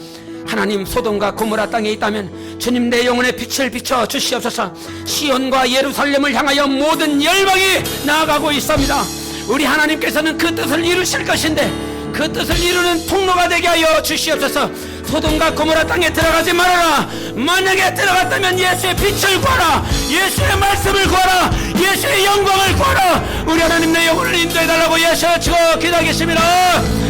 하나님, 소돔과 고모라 땅에 있다면 주님 내 영혼의 빛을 비춰 주시옵소서. 시온과 예루살렘을 향하여 모든 열방이 나아가고 있습니다. 우리 하나님께서는 그 뜻을 이루실 것인데 그 뜻을 이루는 통로가 되게 하여 주시옵소서. 소돔과 고모라 땅에 들어가지 말아라. 만약에 들어갔다면 예수의 빛을 구하라. 예수의 말씀을 구하라. 예수의 영광을 구하라. 우리 하나님 내 영혼을 인도해달라고 예수여 주고 기도하겠습니다.